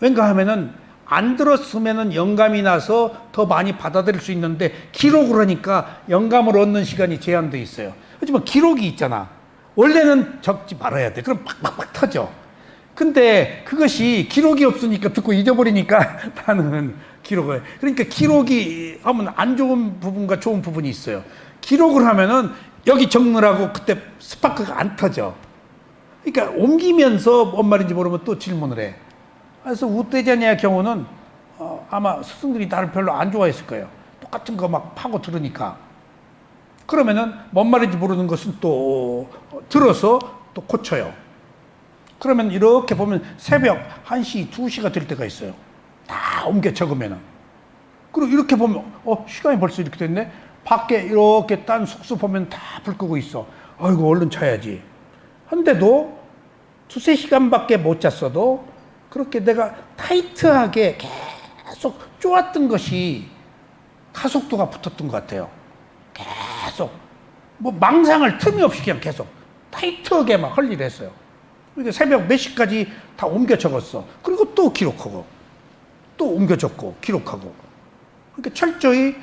S1: 왠가 하면은 안 들었으면은 영감이 나서 더 많이 받아들일 수 있는데 기록을 하니까 영감을 얻는 시간이 제한되어 있어요. 하지만 기록이 있잖아. 원래는 적지 말아야 돼. 그럼 팍팍팍 터져. 근데 그것이 기록이 없으니까 듣고 잊어버리니까 나는 기록을 해. 그러니까 기록이 하면 안 좋은 부분과 좋은 부분이 있어요. 기록을 하면은 여기 적느라고 그때 스파크가 안 터져. 그러니까 옮기면서 뭔 말인지 모르면 또 질문을 해. 그래서 우떼자니아 경우는 아마 스승들이 나를 별로 안 좋아했을 거예요. 똑같은 거 막 파고 들으니까. 그러면은 뭔 말인지 모르는 것은 또 들어서 또 고쳐요. 그러면 이렇게 보면 새벽 1시, 2시가 될 때가 있어요. 다 옮겨 적으면은. 그리고 이렇게 보면 시간이 벌써 이렇게 됐네. 밖에 이렇게 딴 숙소 보면 다 불 끄고 있어. 아이고 얼른 자야지. 한데도 2-3시간밖에 못 잤어도 그렇게 내가 타이트하게 계속 쪼았던 것이 가속도가 붙었던 것 같아요. 계속 뭐 망상을 틈이 없이 그냥 계속 타이트하게 막 할 일을 했어요. 그러니까 새벽 몇 시까지 다 옮겨 적었어. 그리고 또 기록하고 또 옮겨 적고 기록하고. 그러니까 철저히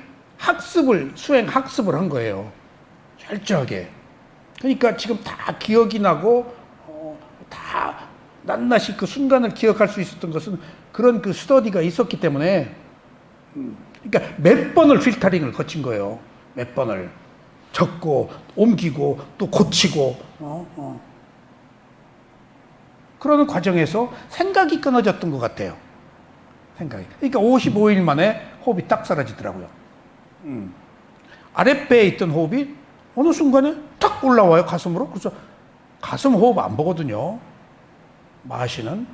S1: 수행 학습을 한 거예요. 철저하게. 그러니까 지금 다 기억이 나고 다 낱낱이 그 순간을 기억할 수 있었던 것은 그런 그 스터디가 있었기 때문에 그러니까 몇 번을 필터링을 거친 거예요. 몇 번을 적고 옮기고 또 고치고 그러는 과정에서 생각이 끊어졌던 것 같아요. 생각이. 그러니까 55일 만에 호흡이 딱 사라지더라고요. 아랫배에 있던 호흡이 어느 순간에 탁 올라와요, 가슴으로. 그래서 가슴 호흡 안 보거든요. 마시는.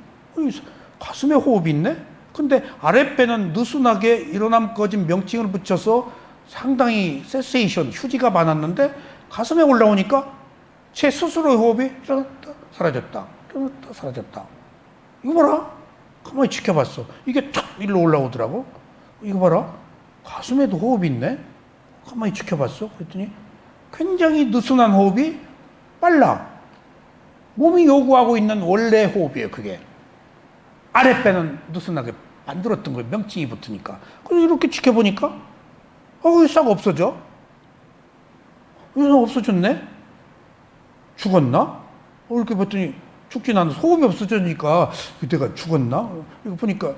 S1: 가슴에 호흡이 있네? 근데 아랫배는 느슨하게 일어남 꺼진 명칭을 붙여서 상당히 세세이션, 휴지가 많았는데 가슴에 올라오니까 제 스스로의 호흡이 일어났다, 사라졌다, 일어났다, 사라졌다. 이거 봐라. 가만히 지켜봤어. 이게 탁 일로 올라오더라고. 이거 봐라. 가슴에도 호흡이 있네? 가만히 지켜봤어. 그랬더니 굉장히 느슨한 호흡이 빨라. 몸이 요구하고 있는 원래 호흡이에요, 그게. 아랫배는 느슨하게 안 들었던 거예요. 명칭이 붙으니까. 그래서 이렇게 지켜보니까 왜 싹 없어져? 왜 없어졌네? 죽었나? 이렇게 봤더니 죽진 않아. 소금이 없어지니까 내가 죽었나? 이거 보니까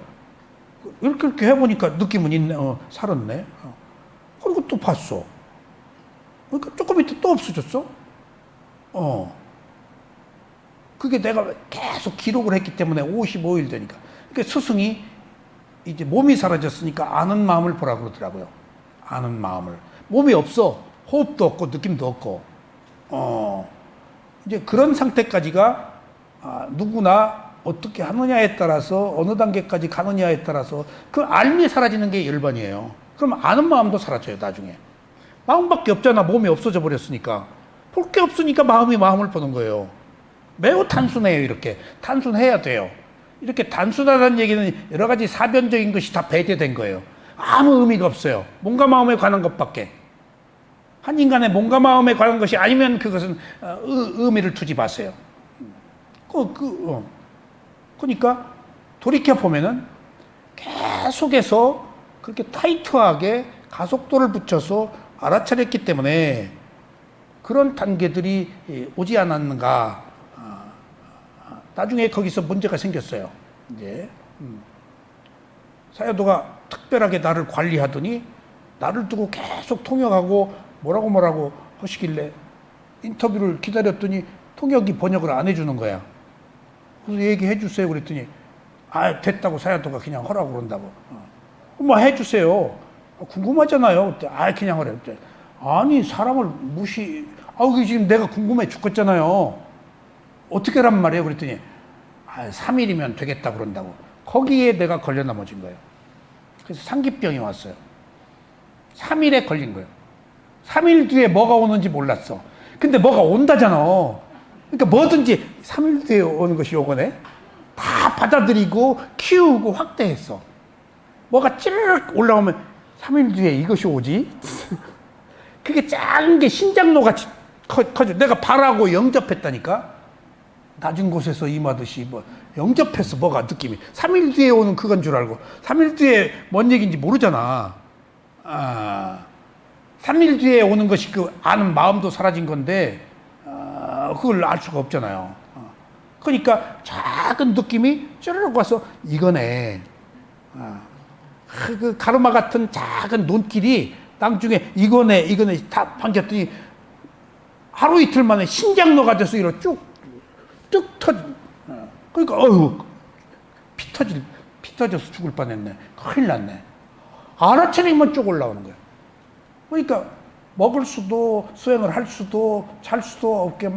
S1: 이렇게 해보니까 느낌은 있네. 살았네. 그리고 또 봤어. 그러니까 조금 있다 또 없어졌어. 그게 내가 계속 기록을 했기 때문에 55일 되니까. 그러니까 스승이 이제 몸이 사라졌으니까 아는 마음을 보라 그러더라고요. 아는 마음을. 몸이 없어. 호흡도 없고 느낌도 없고. 이제 그런 상태까지가 누구나 어떻게 하느냐에 따라서 어느 단계까지 가느냐에 따라서 그 알미 사라지는 게 열반이에요. 그럼 아는 마음도 사라져요, 나중에. 마음밖에 없잖아. 몸이 없어져 버렸으니까. 볼 게 없으니까 마음이 마음을 보는 거예요. 매우 단순해요, 이렇게. 단순해야 돼요. 이렇게 단순하다는 얘기는 여러 가지 사변적인 것이 다 배제된 거예요. 아무 의미가 없어요. 몸과 마음에 관한 것밖에. 한 인간의 몸과 마음에 관한 것이 아니면 그것은 의미를 두지 마세요. 그러니까 돌이켜보면은 계속해서 그렇게 타이트하게 가속도를 붙여서 알아차렸기 때문에 그런 단계들이 오지 않았는가. 나중에 거기서 문제가 생겼어요. 이제 사야도가 특별하게 나를 관리하더니 나를 두고 계속 통역하고 뭐라고 하시길래 인터뷰를 기다렸더니 통역이 번역을 안 해주는 거야. 그래서 얘기해 주세요 그랬더니 됐다고 사야도가 그냥 하라고 그런다고. 뭐 해주세요. 궁금하잖아요. 그때 그냥 하래. 그때 아니 사람을 이게 지금 내가 궁금해 죽겠잖아요. 어떻게 하란 말이에요? 그랬더니 3일이면 되겠다 그런다고. 거기에 내가 걸려 넘어진 거예요. 그래서 상기병이 왔어요. 3일에 걸린 거예요. 3일 뒤에 뭐가 오는지 몰랐어. 근데 뭐가 온다잖아. 그러니까 뭐든지 3일 뒤에 오는 것이 요거네. 다 받아들이고 키우고 확대했어. 뭐가 찌르륵 올라오면 3일 뒤에 이것이 오지? 그게 작은 게 신장로같이 커져. 내가 바라고 영접했다니까? 낮은 곳에서 임하듯이 영접했어. 뭐가 느낌이. 3일 뒤에 오는 그건 줄 알고. 3일 뒤에 뭔 얘기인지 모르잖아. 3일 뒤에 오는 것이 그 아는 마음도 사라진 건데, 그걸 알 수가 없잖아요. 그러니까 작은 느낌이 쭈르륵 와서 이거네. 그 가르마 같은 작은 눈길이 나중에 이거네 다 반겼더니 하루 이틀 만에 신장로가 돼서 이렇게 뚝 터지. 그러니까 피 터져서 죽을 뻔했네. 큰일 났네. 알아차리면 쭉 올라오는 거예요. 그러니까 먹을 수도 수행을 할 수도 잘 수도 없게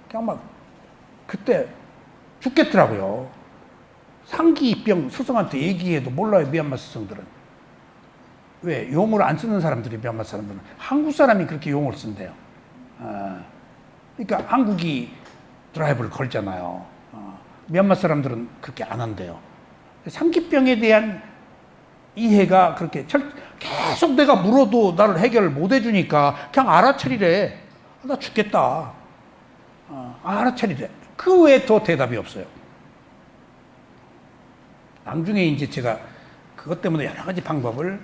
S1: 그냥 그때 죽겠더라고요. 상기병 스승한테 얘기해도 몰라요. 미얀마 스승들은. 왜? 용을 안 쓰는 사람들이 미얀마 사람들은. 한국 사람이 그렇게 용을 쓴대요. 그러니까 한국이 드라이브를 걸잖아요. 미얀마 사람들은 그렇게 안 한대요. 상기병에 대한 이해가 그렇게 계속 내가 물어도 나를 해결을 못 해주니까 그냥 알아차리래. 나 죽겠다. 알아차리래. 그 외에 더 대답이 없어요. 나중에 이제 제가 그것 때문에 여러 가지 방법을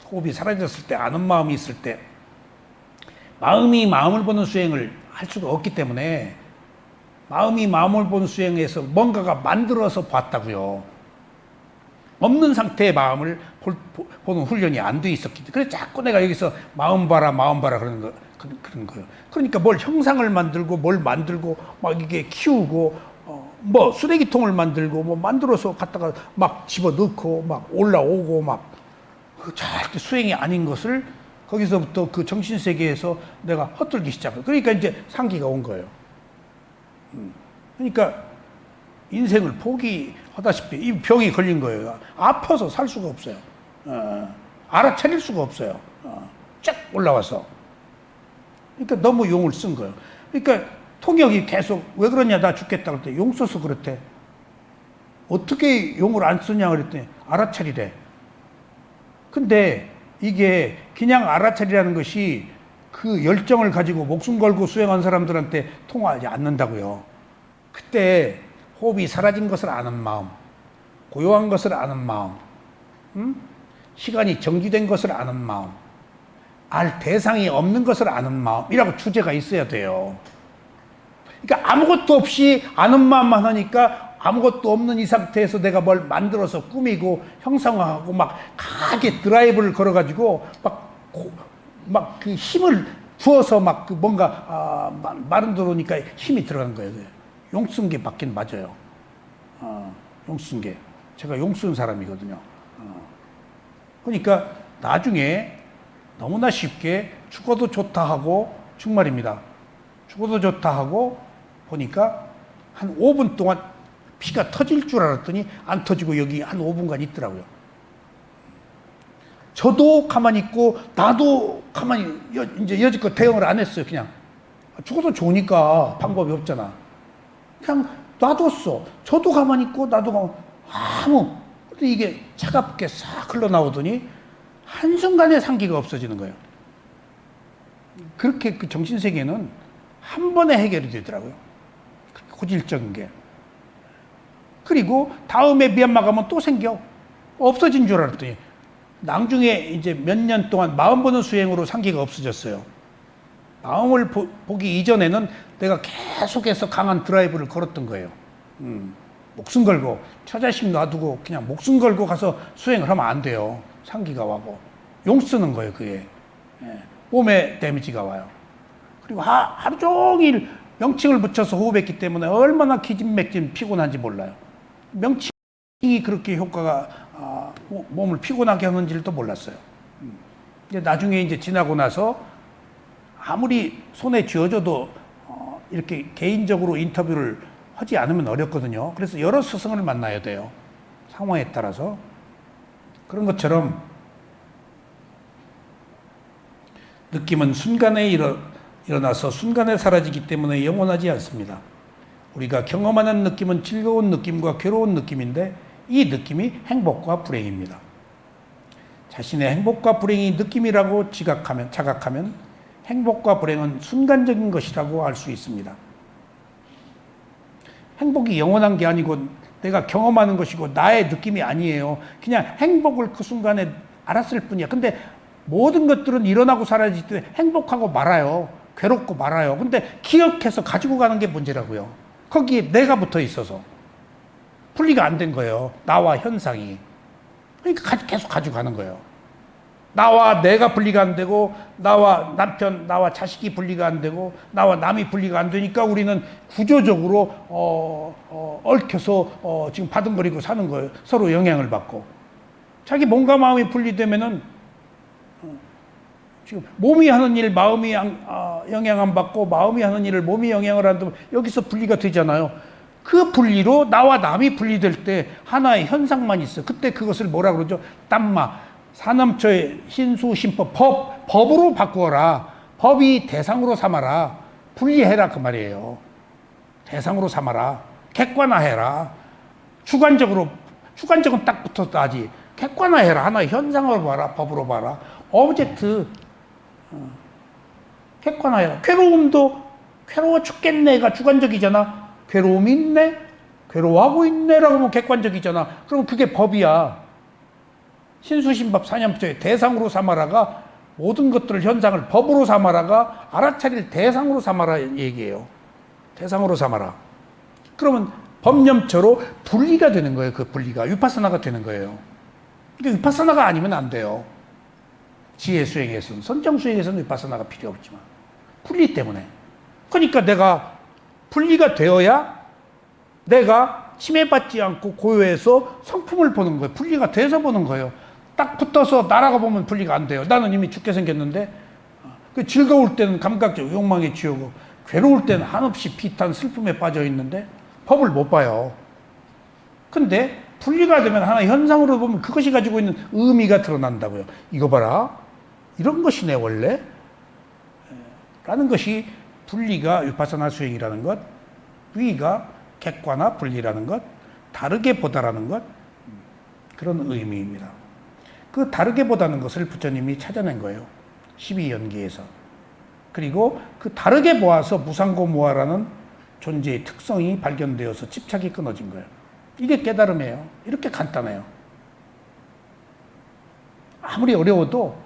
S1: 호흡이 사라졌을 때, 아는 마음이 있을 때, 마음이 마음을 보는 수행을 할 수가 없기 때문에 마음이 마음을 보는 수행에서 뭔가가 만들어서 봤다고요. 없는 상태의 마음을 보는 훈련이 안 돼 있었기 때문에. 그래서 자꾸 내가 여기서 마음 봐라 그런 거예요. 그러니까 뭘 형상을 만들고 뭘 만들고 이게 키우고 쓰레기통을 만들고 만들어서 갖다가 집어넣고 올라오고 절대 수행이 아닌 것을 거기서부터 그 정신세계에서 내가 헛들기 시작해요. 그러니까 이제 상기가 온 거예요. 그러니까 인생을 포기하다시피 이 병이 걸린 거예요. 아파서 살 수가 없어요. 알아차릴 수가 없어요. 쫙 올라와서. 그러니까 너무 용을 쓴 거예요. 그러니까 통역이 계속 왜 그러냐 나 죽겠다 그럴 때 용 써서 그렇대. 어떻게 용을 안 쓰냐 그랬더니 알아차리래. 근데 이게 그냥 알아차리라는 것이 그 열정을 가지고 목숨 걸고 수행한 사람들한테 통하지 않는다고요. 그때 호흡이 사라진 것을 아는 마음, 고요한 것을 아는 마음, 시간이 정지된 것을 아는 마음, 알 대상이 없는 것을 아는 마음이라고 주제가 있어야 돼요. 그러니까 아무것도 없이 아는 마음만 하니까 아무것도 없는 이 상태에서 내가 뭘 만들어서 꾸미고 형상화하고 막 강하게 드라이브를 걸어가지고 막 그 힘을 부어서 막 그 뭔가 말은 들어오니까 힘이 들어가는 거예요. 용쓴 게 맞긴 맞아요. 용쓴 게. 제가 용쓴 사람이거든요. 그러니까 나중에 너무나 쉽게 죽어도 좋다 하고, 정말입니다. 죽어도 좋다 하고 보니까 한 5분 동안 피가 터질 줄 알았더니 안 터지고 여기 한 5분간 있더라고요. 저도 가만히 있고 나도 가만히 이제 여지껏 대응을 안 했어요. 그냥 죽어도 좋으니까 방법이 없잖아. 그냥 놔뒀어. 저도 가만히 있고 나도 가만히 근데 이게 차갑게 싹 흘러나오더니 한순간에 상기가 없어지는 거예요. 그렇게 그 정신세계는 한 번에 해결이 되더라고요. 고질적인 게. 그리고 다음에 미얀마 가면 또 생겨. 없어진 줄 알았더니 나중에 이제 몇 년 동안 마음 보는 수행으로 상기가 없어졌어요. 마음을 보기 이전에는 내가 계속해서 강한 드라이브를 걸었던 거예요. 목숨 걸고 처자식 놔두고 그냥 목숨 걸고 가서 수행을 하면 안 돼요. 상기가 와고 용 쓰는 거예요. 그게 몸에 데미지가 와요. 그리고 하루 종일 명칭을 붙여서 호흡했기 때문에 얼마나 기진맥진 피곤한지 몰라요. 명칭이 그렇게 효과가 몸을 피곤하게 하는지를 또 몰랐어요. 이제 나중에 이제 지나고 나서 아무리 손에 쥐어줘도 이렇게 개인적으로 인터뷰를 하지 않으면 어렵거든요. 그래서 여러 스승을 만나야 돼요. 상황에 따라서. 그런 것처럼 느낌은 순간에 일어나서 순간에 사라지기 때문에 영원하지 않습니다. 우리가 경험하는 느낌은 즐거운 느낌과 괴로운 느낌인데 이 느낌이 행복과 불행입니다. 자신의 행복과 불행이 느낌이라고 자각하면 행복과 불행은 순간적인 것이라고 알 수 있습니다. 행복이 영원한 게 아니고 내가 경험하는 것이고 나의 느낌이 아니에요. 그냥 행복을 그 순간에 알았을 뿐이야. 근데 모든 것들은 일어나고 사라질 때 행복하고 말아요. 괴롭고 말아요. 근데 기억해서 가지고 가는 게 문제라고요. 거기에 내가 붙어 있어서 분리가 안 된 거예요. 나와 현상이. 그러니까 계속 가지고 가는 거예요. 나와 내가 분리가 안 되고 나와 남편, 나와 자식이 분리가 안 되고 나와 남이 분리가 안 되니까 우리는 구조적으로 얽혀서 지금 바둥거리고 사는 거예요. 서로 영향을 받고. 자기 몸과 마음이 분리되면은 지금 몸이 하는 일 마음이 영향 안 받고 마음이 하는 일을 몸이 영향을 안 받으면 여기서 분리가 되잖아요. 그 분리로 나와 남이 분리될 때 하나의 현상만 있어요. 그때 그것을 뭐라 그러죠? 땀마, 사남초의 신수신법, 법으로 바꾸어라. 법이 대상으로 삼아라. 분리해라 그 말이에요. 대상으로 삼아라. 객관화해라. 주관적은 딱 붙었다지. 객관화해라. 하나의 현상으로 봐라. 법으로 봐라. 오브젝트. 객관화해라. 괴로움도 괴로워 죽겠네가 주관적이잖아. 괴로움이 있네? 괴로워하고 있네라고 하면 객관적이잖아. 그럼 그게 법이야. 신수신법 사념조의 대상으로 삼아라가 모든 것들을 현상을 법으로 삼아라가 알아차릴 대상으로 삼아라 얘기예요. 대상으로 삼아라. 그러면 법념처로 분리가 되는 거예요. 그 분리가 위파사나가 되는 거예요. 그러니까 위파사나가 아니면 안 돼요. 지혜 수행에서는, 선정 수행에서는 위파사나가 필요 없지만 분리 때문에. 그러니까 내가 분리가 되어야 내가 침해받지 않고 고요해서 성품을 보는 거예요. 분리가 돼서 보는 거예요. 딱 붙어서 날아가 보면 분리가 안 돼요. 나는 이미 죽게 생겼는데 즐거울 때는 감각적 욕망에 취하고 괴로울 때는 한없이 비탄 슬픔에 빠져 있는데 법을 못 봐요. 근데 분리가 되면 하나 현상으로 보면 그것이 가지고 있는 의미가 드러난다고요. 이거 봐라. 이런 것이네 원래. 라는 것이 분리가 위파사나 수행이라는 것, 위가 객관화 분리라는 것, 다르게 보다라는 것, 그런 의미입니다. 그 다르게 보다는 것을 부처님이 찾아낸 거예요. 12연기에서. 그리고 그 다르게 보아서 무상고무아라는 존재의 특성이 발견되어서 집착이 끊어진 거예요. 이게 깨달음이에요. 이렇게 간단해요. 아무리 어려워도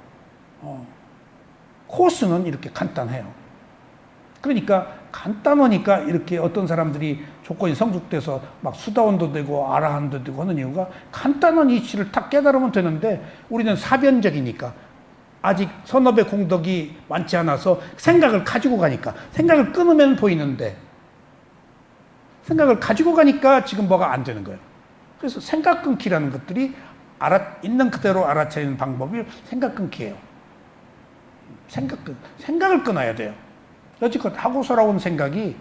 S1: 코스는 이렇게 간단해요. 그러니까 간단하니까 이렇게 어떤 사람들이 조건이 성숙돼서 막 수다원도 되고 아라한도 되고 하는 이유가 간단한 이치를 딱 깨달으면 되는데 우리는 사변적이니까 아직 선업의 공덕이 많지 않아서 생각을 가지고 가니까 생각을 끊으면 보이는데 생각을 가지고 가니까 지금 뭐가 안 되는 거예요. 그래서 생각 끊기라는 것들이 있는 그대로 알아차리는 방법이 생각 끊기예요. 생각을 끊어야 돼요. 여지껏 하고 살아온 생각이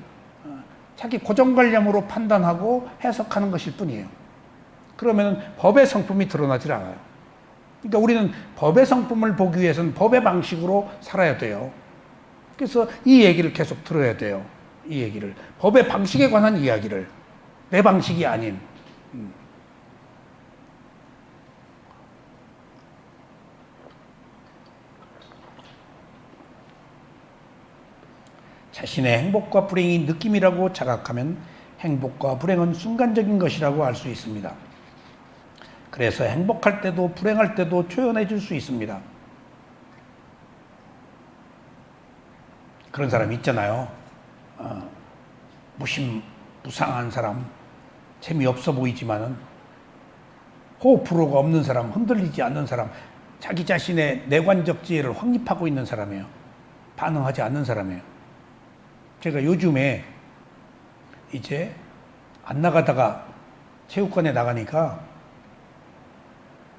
S1: 자기 고정관념으로 판단하고 해석하는 것일 뿐이에요. 그러면 법의 성품이 드러나질 않아요. 그러니까 우리는 법의 성품을 보기 위해서는 법의 방식으로 살아야 돼요. 그래서 이 얘기를 계속 들어야 돼요. 이 얘기를. 법의 방식에 관한 이야기를. 내 방식이 아닌. 자신의 행복과 불행이 느낌이라고 자각하면 행복과 불행은 순간적인 것이라고 알 수 있습니다. 그래서 행복할 때도 불행할 때도 표현해 줄 수 있습니다. 그런 사람 있잖아요. 무상한 사람, 재미없어 보이지만은 호흡 불호가 없는 사람, 흔들리지 않는 사람, 자기 자신의 내관적 지혜를 확립하고 있는 사람이에요. 반응하지 않는 사람이에요. 제가 요즘에 이제 안 나가다가 체육관에 나가니까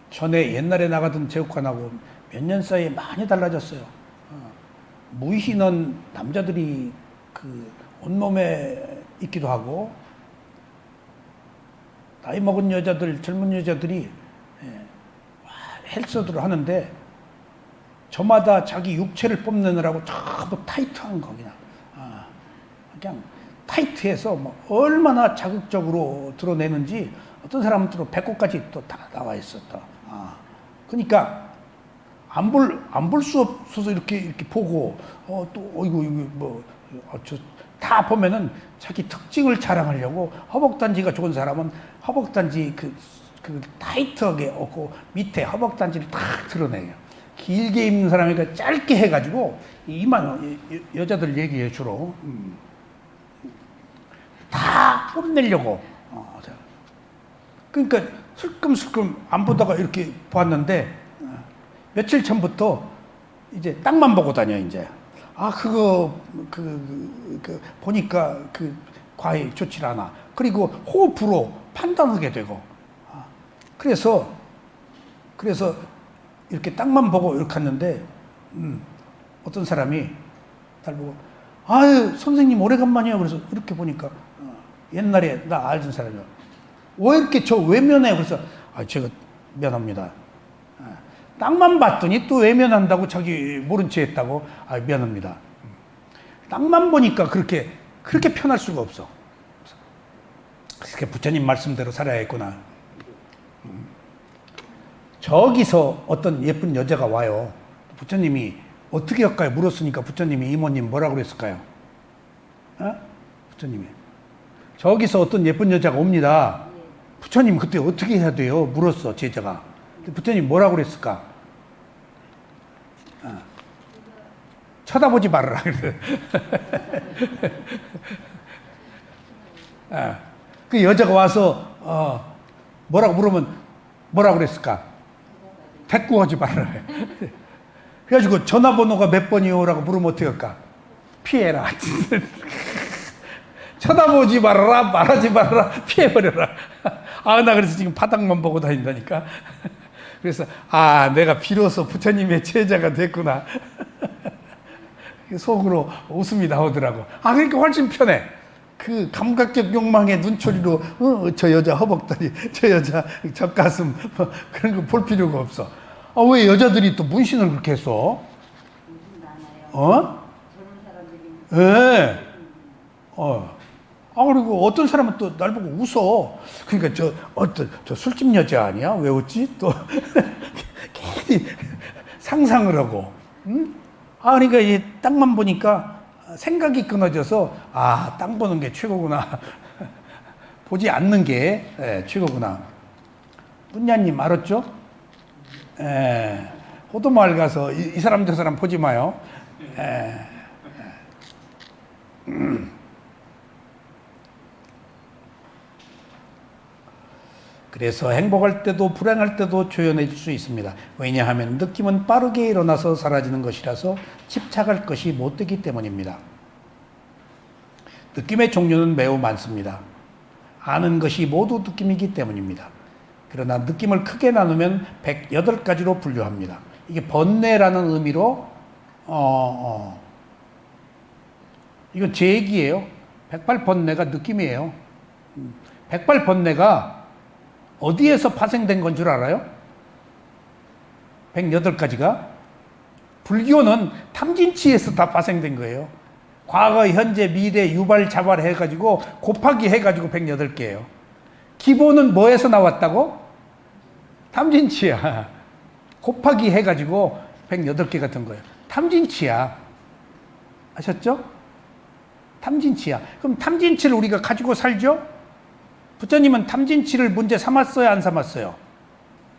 S1: 전에 옛날에 나가던 체육관하고 몇 년 사이에 많이 달라졌어요. 무희는 남자들이 그 온몸에 있기도 하고 나이 먹은 여자들, 젊은 여자들이 헬스를 하는데 저마다 자기 육체를 뽐내느라고 전부 타이트한 거 그냥 타이트해서 뭐 얼마나 자극적으로 드러내는지 어떤 사람은 또 배꼽까지 또 다 나와 있었다. 그러니까 안 볼 수 없어서 이렇게 보고 또 어이구 다 보면은 자기 특징을 자랑하려고 허벅단지가 좋은 사람은 허벅단지 그 타이트하게 없고 밑에 허벅단지를 딱 드러내요. 길게 입는 사람이니까 짧게 해가지고 이만 여자들 얘기해 주로 다 뽐내려고. 그러니까 슬금슬금 안 보다가 이렇게 보았는데 며칠 전부터 이제 땅만 보고 다녀 이제. 그거 보니까 과히 좋지 않아. 그리고 호흡으로 판단하게 되고. 그래서 이렇게 땅만 보고 이렇게 갔는데 어떤 사람이 날 보고 아유 선생님 오래간만이에요. 그래서 이렇게 보니까 옛날에 나 알던 사람이요. 왜 이렇게 저 외면해? 그래서 제가 면합니다. 땅만 봤더니 또 외면한다고 자기 모른 체 했다고 미안합니다. 땅만 보니까 그렇게 편할 수가 없어. 그렇게 부처님 말씀대로 살아야겠구나. 저기서 어떤 예쁜 여자가 와요. 부처님이 어떻게 할까요? 물었으니까 부처님이 이모님 뭐라고 그랬을까요? 부처님이 저기서 어떤 예쁜 여자가 옵니다. 부처님 그때 어떻게 해야 돼요? 물었어 제자가. 부처님 뭐라고 그랬을까? 쳐다보지 말아라. 그 여자가 와서 뭐라고 물으면 뭐라고 그랬을까? 대꾸하지 말아라. 그래가지고 전화번호가 몇 번이요라고 물으면 어떻게 할까? 피해라. 쳐다보지 말아라, 말하지 말아라, 피해버려라. 나 그래서 지금 바닥만 보고 다닌다니까. 그래서 내가 비로소 부처님의 제자가 됐구나. 속으로 웃음이 나오더라고. 그러니까 훨씬 편해. 그 감각적 욕망의 눈초리로 저 여자 허벅다리, 저 여자 젖가슴 그런 거 볼 필요가 없어. 왜 여자들이 또 문신을 그렇게 했어?
S2: 문신 많아요. 젊은 사람들이.
S1: 예. 그리고 어떤 사람은 또 날 보고 웃어. 그러니까 저 술집 여자 아니야? 왜 웃지? 또 괜히 상상을 하고. 그러니까 이 땅만 보니까 생각이 끊어져서 땅 보는 게 최고구나. 보지 않는 게 최고구나. 문냐님 알았죠? 호도마을 가서 이 사람 저 사람 보지 마요. 그래서 행복할 때도 불행할 때도 조연해질 수 있습니다. 왜냐하면 느낌은 빠르게 일어나서 사라지는 것이라서 집착할 것이 못 되기 때문입니다. 느낌의 종류는 매우 많습니다. 아는 것이 모두 느낌이기 때문입니다. 그러나 느낌을 크게 나누면 108가지로 분류합니다. 이게 번뇌라는 의미로 이건 제 얘기예요. 108번뇌가 느낌이에요. 108번뇌가 어디에서 파생된 건 줄 알아요? 108가지가 불교는 탐진치에서 다 파생된 거예요. 과거, 현재, 미래, 유발, 자발 해가지고 곱하기 해가지고 108개예요. 기본은 뭐에서 나왔다고? 탐진치야. 곱하기 해가지고 108개가 된 거예요. 탐진치야. 아셨죠? 탐진치야. 그럼 탐진치를 우리가 가지고 살죠? 부처님은 탐진치를 문제 삼았어요? 안 삼았어요?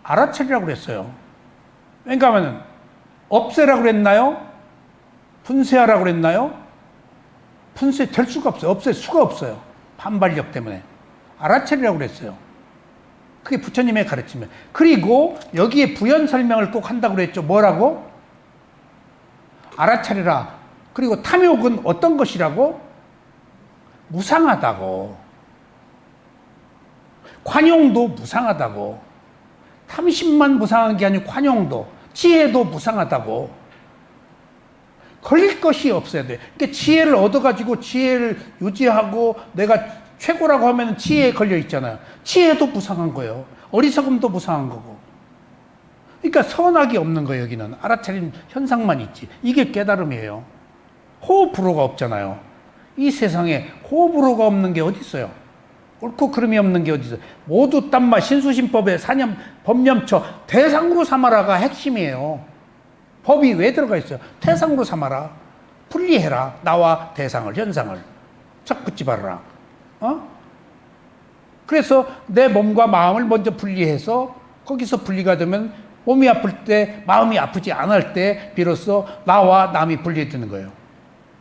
S1: 알아차리라고 그랬어요. 왜냐하면 없애라고 그랬나요? 분쇄하라고 그랬나요? 분쇄될 수가 없어요. 없앨 수가 없어요. 반발력 때문에. 알아차리라고 그랬어요. 그게 부처님의 가르침이에요. 그리고 여기에 부연 설명을 꼭 한다고 그랬죠. 뭐라고? 알아차리라. 그리고 탐욕은 어떤 것이라고? 무상하다고. 관용도 무상하다고. 탐심만 무상한 게 아니고 관용도, 지혜도 무상하다고. 걸릴 것이 없어야 돼. 그러니까 지혜를 얻어가지고 지혜를 유지하고 내가 최고라고 하면 지혜에 걸려 있잖아요. 지혜도 무상한 거예요. 어리석음도 무상한 거고. 그러니까 선악이 없는 거예요. 여기는 알아차림 현상만 있지. 이게 깨달음이에요. 호불호가 없잖아요. 이 세상에 호불호가 없는 게 어디 있어요? 옳고 그름이 없는 게 어디 있어요? 모두 딴마 신수신법의 사념 법념처 대상으로 삼아라가 핵심이에요. 법이 왜 들어가 있어요? 대상으로 삼아라. 분리해라. 나와 대상을, 현상을. 척 붙지 말아라. 그래서 내 몸과 마음을 먼저 분리해서 거기서 분리가 되면 몸이 아플 때, 마음이 아프지 않을 때 비로소 나와 남이 분리되는 거예요.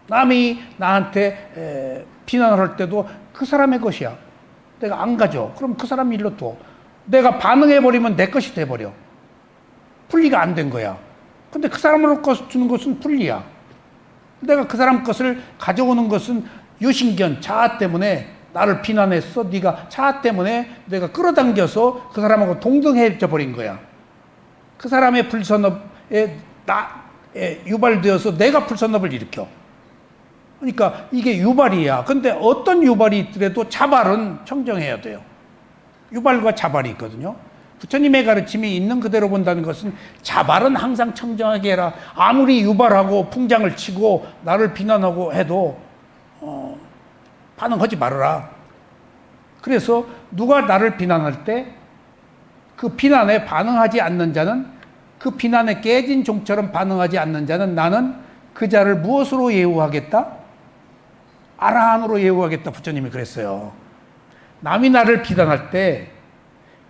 S1: 남이 나한테 비난을 할 때도 그 사람의 것이야. 내가 안 가져. 그럼 그 사람 일로 둬. 내가 반응해버리면 내 것이 돼버려. 분리가 안 된 거야. 근데 그 사람으로 주는 것은 분리야. 내가 그 사람 것을 가져오는 것은 유신견, 자아 때문에 나를 비난했어. 네가 자아 때문에 내가 끌어당겨서 그 사람하고 동등해져 버린 거야. 그 사람의 불선업에 유발되어서 내가 불선업을 일으켜. 그러니까 이게 유발이야. 근데 어떤 유발이 있더라도 자발은 청정해야 돼요. 유발과 자발이 있거든요. 부처님의 가르침이 있는 그대로 본다는 것은 자발은 항상 청정하게 해라. 아무리 유발하고 풍장을 치고 나를 비난하고 해도 반응하지 말아라. 그래서 누가 나를 비난할 때 그 비난에 반응하지 않는 자는, 그 비난에 깨진 종처럼 반응하지 않는 자는 나는 그 자를 무엇으로 예우하겠다? 아라한으로 예우하겠다. 부처님이 그랬어요. 남이 나를 비난할 때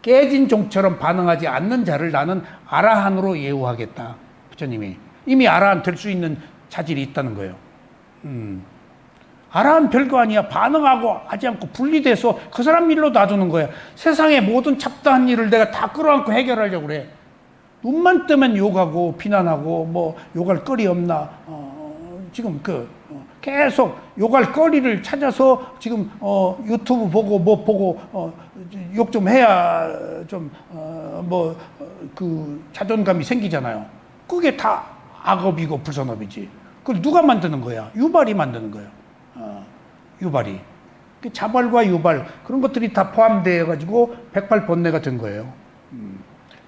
S1: 깨진 종처럼 반응하지 않는 자를 나는 아라한으로 예우하겠다. 부처님이 이미 아라한 될 수 있는 자질이 있다는 거예요. 아라한 별거 아니야. 반응하고 하지 않고 분리돼서 그 사람 일로 놔두는 거야. 세상의 모든 잡다한 일을 내가 다 끌어안고 해결하려고 그래. 눈만 뜨면 욕하고 비난하고 뭐 욕할 거리 없나. 지금 계속 욕할 거리를 찾아서 지금 유튜브 보고 뭐 보고 욕 좀 해야 좀 자존감이 생기잖아요. 그게 다 악업이고 불선업이지. 그걸 누가 만드는 거야? 유발이 만드는 거야. 유발이. 자발과 유발 그런 것들이 다 포함되어 가지고 108번뇌가 된 거예요.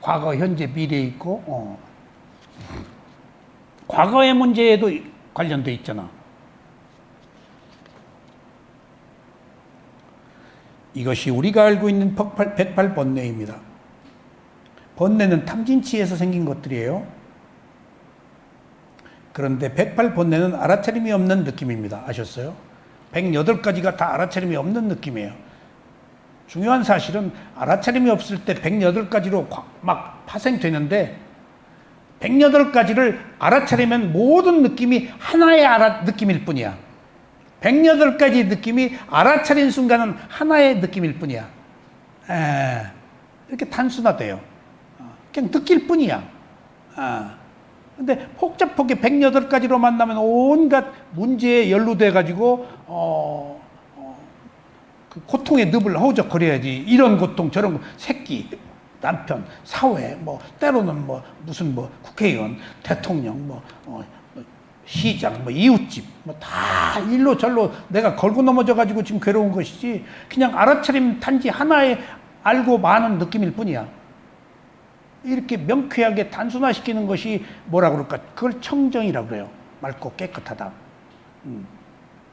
S1: 과거, 현재, 미래에 있고 과거의 문제에도 관련돼 있잖아. 이것이 우리가 알고 있는 108번뇌입니다. 번뇌는 탐진치에서 생긴 것들이에요. 그런데 108번뇌는 알아차림이 없는 느낌입니다. 아셨어요? 108가지가 다 알아차림이 없는 느낌이에요. 중요한 사실은 알아차림이 없을 때 108가지로 막 파생되는데 108가지를 알아차리면 모든 느낌이 하나의 느낌일 뿐이야. 108가지 느낌이 알아차린 순간은 하나의 느낌일 뿐이야. 이렇게 단순화돼요. 그냥 느낄 뿐이야. 근데 복잡하게 108가지로 만나면 온갖 문제에 연루돼 가지고 그 고통의 늪을 허우적거려야지. 이런 고통 저런 거, 새끼, 남편, 사회, 뭐 때로는 뭐 무슨 뭐 국회의원, 대통령, 시장, 이웃집, 다 일로 절로 내가 걸고 넘어져 가지고 지금 괴로운 것이지. 그냥 알아차림 단지 하나의 알고 마는 느낌일 뿐이야. 이렇게 명쾌하게 단순화시키는 것이 뭐라 그럴까? 그걸 청정이라고 그래요. 맑고 깨끗하다.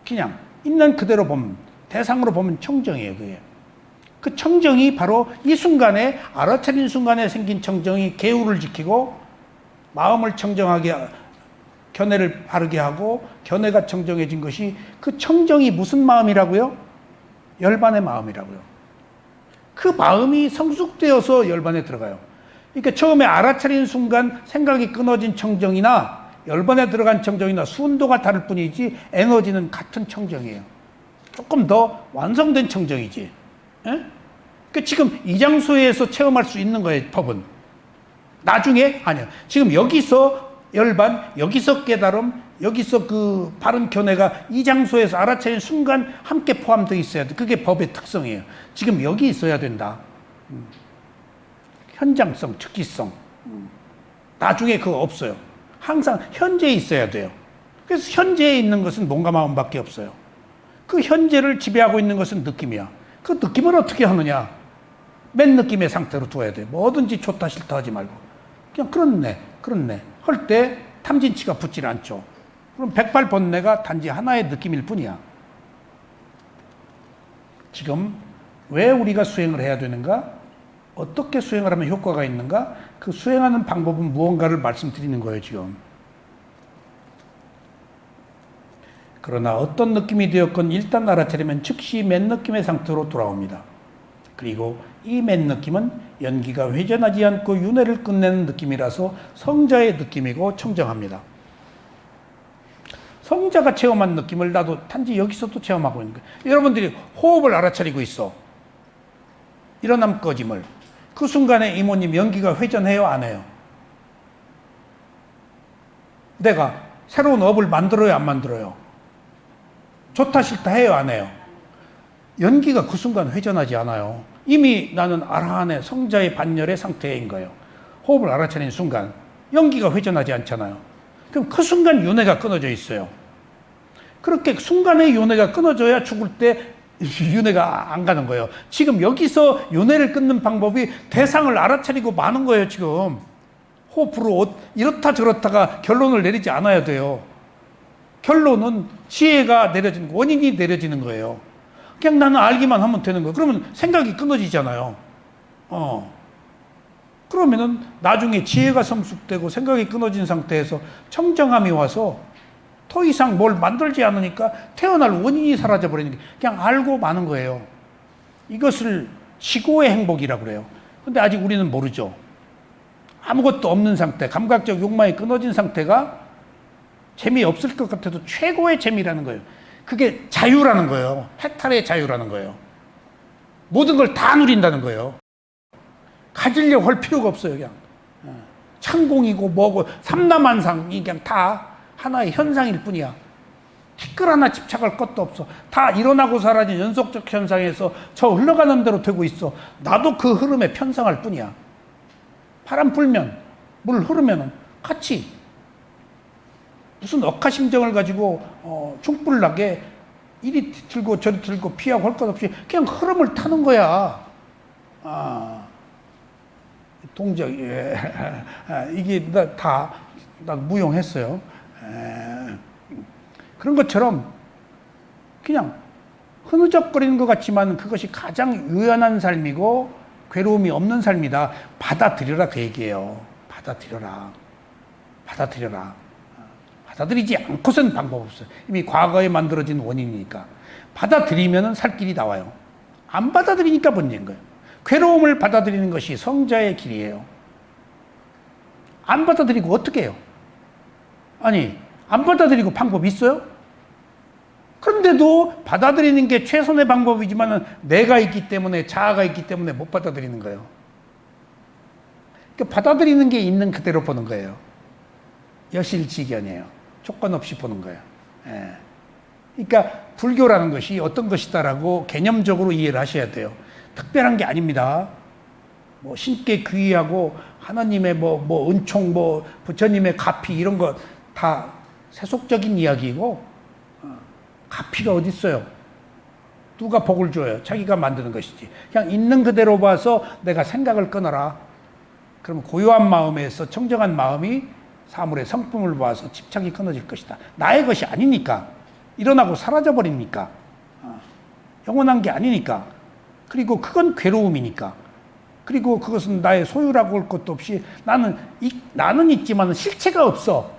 S1: 그냥 있는 그대로 보면, 대상으로 보면 청정이에요. 그게. 그 청정이 바로 이 순간에, 알아차린 순간에 생긴 청정이 계율을 지키고 마음을 청정하게, 견해를 바르게 하고 견해가 청정해진 것이, 그 청정이 무슨 마음이라고요? 열반의 마음이라고요. 그 마음이 성숙되어서 열반에 들어가요. 그러니까 처음에 알아차린 순간 생각이 끊어진 청정이나 열반에 들어간 청정이나 순도가 다를 뿐이지 에너지는 같은 청정이에요. 조금 더 완성된 청정이지. 그러니까 지금 이 장소에서 체험할 수 있는 거예요, 법은. 나중에 아니요. 지금 여기서 열반, 여기서 깨달음, 여기서 그 바른 견해가 이 장소에서 알아차린 순간 함께 포함되어 있어야 돼. 그게 법의 특성이에요. 지금 여기 있어야 된다. 현장성, 특기성. 나중에 그거 없어요. 항상 현재에 있어야 돼요. 그래서 현재에 있는 것은 몸과 마음밖에 없어요. 그 현재를 지배하고 있는 것은 느낌이야. 그 느낌을 어떻게 하느냐? 맨 느낌의 상태로 둬야 돼. 뭐든지 좋다 싫다 하지 말고. 그냥 그렇네 할 때 탐진치가 붙질 않죠. 그럼 백발번뇌가 단지 하나의 느낌일 뿐이야. 지금 왜 우리가 수행을 해야 되는가? 어떻게 수행을 하면 효과가 있는가? 그 수행하는 방법은 무언가를 말씀드리는 거예요, 지금. 그러나 어떤 느낌이 되었건 일단 알아차리면 즉시 맨 느낌의 상태로 돌아옵니다. 그리고 이 맨 느낌은 연기가 회전하지 않고 윤회를 끝내는 느낌이라서 성자의 느낌이고 청정합니다. 성자가 체험한 느낌을 나도 단지 여기서도 체험하고 있는 거예요. 여러분들이 호흡을 알아차리고 있어. 일어남 꺼짐을. 그 순간에 이모님 연기가 회전해요, 안 해요? 내가 새로운 업을 만들어요, 안 만들어요? 좋다 싫다 해요, 안 해요? 연기가 그 순간 회전하지 않아요. 이미 나는 아라한의 성자의 반열의 상태인 거예요. 호흡을 알아차리는 순간 연기가 회전하지 않잖아요. 그럼 그 순간 윤회가 끊어져 있어요. 그렇게 순간에 윤회가 끊어져야 죽을 때 윤회가 안 가는 거예요. 지금 여기서 윤회를 끊는 방법이 대상을 알아차리고 마는 거예요, 지금. 호흡으로 이렇다 저렇다가 결론을 내리지 않아야 돼요. 결론은 지혜가 내려지는 거, 원인이 내려지는 거예요. 그냥 나는 알기만 하면 되는 거예요. 그러면 생각이 끊어지잖아요. 그러면은 나중에 지혜가 성숙되고 생각이 끊어진 상태에서 청정함이 와서 더 이상 뭘 만들지 않으니까 태어날 원인이 사라져버리는 게 그냥 알고 마는 거예요. 이것을 지고의 행복이라고 그래요. 근데 아직 우리는 모르죠. 아무것도 없는 상태, 감각적 욕망이 끊어진 상태가 재미없을 것 같아도 최고의 재미라는 거예요. 그게 자유라는 거예요. 해탈의 자유라는 거예요. 모든 걸 다 누린다는 거예요. 가지려고 할 필요가 없어요. 그냥 창공이고 뭐고 삼라만상이 그냥 다 하나의 현상일 뿐이야. 티끌 하나 집착할 것도 없어. 다 일어나고 사라진 연속적 현상에서 저 흘러가는 대로 되고 있어. 나도 그 흐름에 편성할 뿐이야. 바람 불면, 물 흐르면 같이 무슨 억하심정을 가지고 충불나게 이리 들고 저리 들고 피하고 할 것 없이 그냥 흐름을 타는 거야. 동작 이게 다 무용했어요. 그런 것처럼 그냥 흐느적거리는 것 같지만 그것이 가장 유연한 삶이고 괴로움이 없는 삶이다. 받아들여라 그 얘기예요. 받아들여라. 받아들이지 않고선 방법 없어요. 이미 과거에 만들어진 원인이니까. 받아들이면 살 길이 나와요. 안 받아들이니까 문제인 거예요. 괴로움을 받아들이는 것이 성자의 길이에요. 안 받아들이고 어떻게 해요? 아니, 안 받아들이고 방법이 있어요? 그런데도 받아들이는 게 최선의 방법이지만 내가 있기 때문에, 자아가 있기 때문에 못 받아들이는 거예요. 그러니까 받아들이는 게 있는 그대로 보는 거예요. 여실직연이에요. 조건 없이 보는 거예요. 예. 그러니까 불교라는 것이 어떤 것이다라고 개념적으로 이해를 하셔야 돼요. 특별한 게 아닙니다. 뭐 신께 귀의하고 하나님의 뭐 은총, 뭐 부처님의 가피 이런 거 다 세속적인 이야기이고, 가피가 어디 있어요? 누가 복을 줘요? 자기가 만드는 것이지. 그냥 있는 그대로 봐서 내가 생각을 끊어라. 그러면 고요한 마음에서 청정한 마음이 사물의 성품을 봐서 집착이 끊어질 것이다. 나의 것이 아니니까. 일어나고 사라져 버리니까. 영원한 게 아니니까. 그리고 그건 괴로움이니까. 그리고 그것은 나의 소유라고 할 것도 없이 나는 있지만 실체가 없어.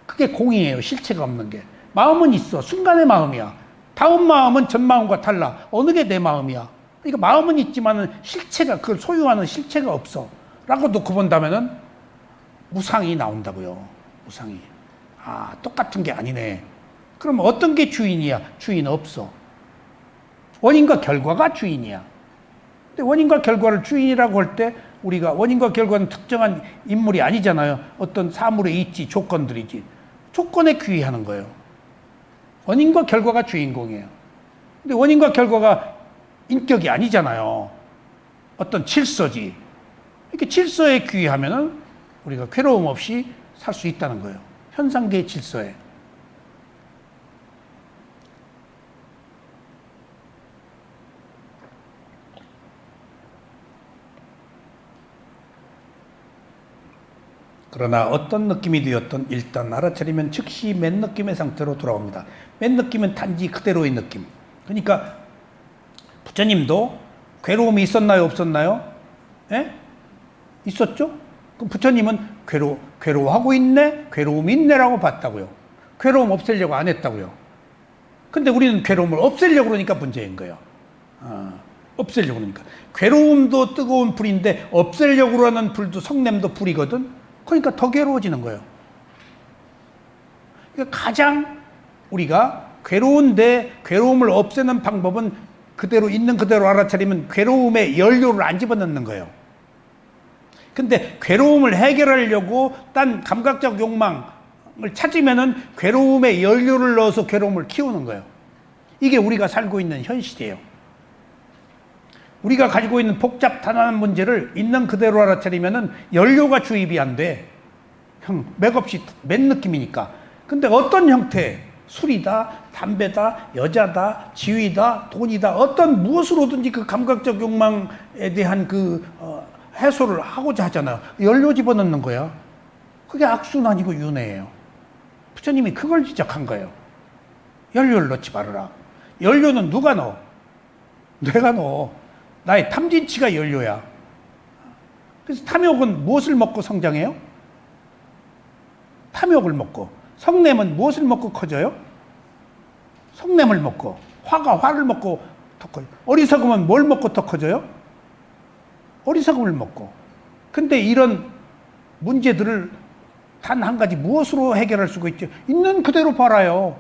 S1: 그게 공이에요. 실체가 없는 게. 마음은 있어. 순간의 마음이야. 다음 마음은 전 마음과 달라. 어느 게 내 마음이야. 그러니까 마음은 있지만 실체가, 그걸 소유하는 실체가 없어. 라고 놓고 본다면은 무상이 나온다고요. 무상이. 아, 똑같은 게 아니네. 그럼 어떤 게 주인이야? 주인 없어. 원인과 결과가 주인이야. 근데 원인과 결과를 주인이라고 할 때 우리가 원인과 결과는 특정한 인물이 아니잖아요. 어떤 사물의 이치, 조건들이지. 조건에 귀의하는 거예요. 원인과 결과가 주인공이에요. 근데 원인과 결과가 인격이 아니잖아요. 어떤 질서지. 이렇게 질서에 귀의하면은 우리가 괴로움 없이 살 수 있다는 거예요. 현상계의 질서에. 그러나 어떤 느낌이 되었든 일단 알아차리면 즉시 맨 느낌의 상태로 돌아옵니다. 맨 느낌은 단지 그대로의 느낌. 그러니까 부처님도 괴로움이 있었나요? 없었나요? 예? 있었죠? 그럼 부처님은 괴로워하고 있네? 괴로움이 있네라고 봤다고요. 괴로움 없애려고 안 했다고요. 근데 우리는 괴로움을 없애려고 그러니까 문제인 거예요. 없애려고 그러니까. 괴로움도 뜨거운 불인데 없애려고 하는 불도 성냄도 불이거든. 그러니까 더 괴로워지는 거예요. 그러니까 가장 우리가 괴로운데 괴로움을 없애는 방법은 그대로 있는 그대로 알아차리면 괴로움의 연료를 안 집어넣는 거예요. 근데 괴로움을 해결하려고 딴 감각적 욕망을 찾으면은 괴로움의 연료를 넣어서 괴로움을 키우는 거예요. 이게 우리가 살고 있는 현실이에요. 우리가 가지고 있는 복잡단한 문제를 있는 그대로 알아차리면은 연료가 주입이 안 돼. 맥없이 맨 느낌이니까. 근데 어떤 형태, 술이다, 담배다, 여자다, 지위다, 돈이다, 어떤 무엇으로든지 그 감각적 욕망에 대한 해소를 하고자 하잖아요. 연료 집어넣는 거야. 그게 악순환이고 윤회예요. 부처님이 그걸 지적한 거예요. 연료를 넣지 말아라. 연료는 누가 넣어? 내가 넣어. 나의 탐진치가 연료야. 그래서 탐욕은 무엇을 먹고 성장해요? 탐욕을 먹고. 성냄은 무엇을 먹고 커져요? 성냄을 먹고. 화가 화를 먹고 더 커요. 어리석음은 뭘 먹고 더 커져요? 어리석음을 먹고. 근데 이런 문제들을 단 한 가지 무엇으로 해결할 수가 있죠? 있는 그대로 봐라요.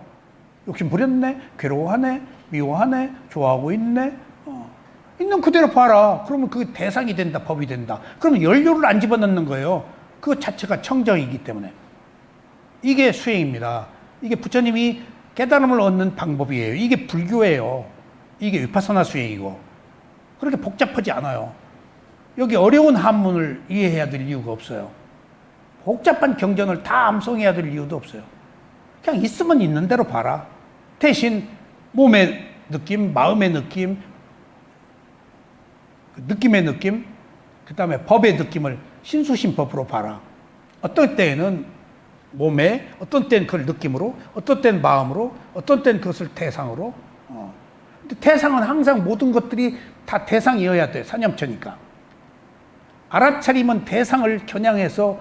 S1: 욕심 부렸네? 괴로워하네? 미워하네? 좋아하고 있네? 있는 그대로 봐라. 그러면 그 대상이 된다, 법이 된다. 그러면 연료를 안 집어넣는 거예요. 그 자체가 청정이기 때문에. 이게 수행입니다. 이게 부처님이 깨달음을 얻는 방법이에요. 이게 불교예요. 이게 위파서나 수행이고. 그렇게 복잡하지 않아요. 여기 어려운 한문을 이해해야 될 이유가 없어요. 복잡한 경전을 다 암송해야 될 이유도 없어요. 그냥 있으면 있는 대로 봐라. 대신 몸의 느낌, 마음의 느낌, 느낌의 느낌, 그 다음에 법의 느낌을 신수신법으로 봐라. 어떤 때에는 몸에, 어떤 때는 그걸 느낌으로, 어떤 때는 마음으로, 어떤 때는 그것을 대상으로. 근데 대상은 항상 모든 것들이 다 대상이어야 돼. 사념처니까. 알아차림은 대상을 겨냥해서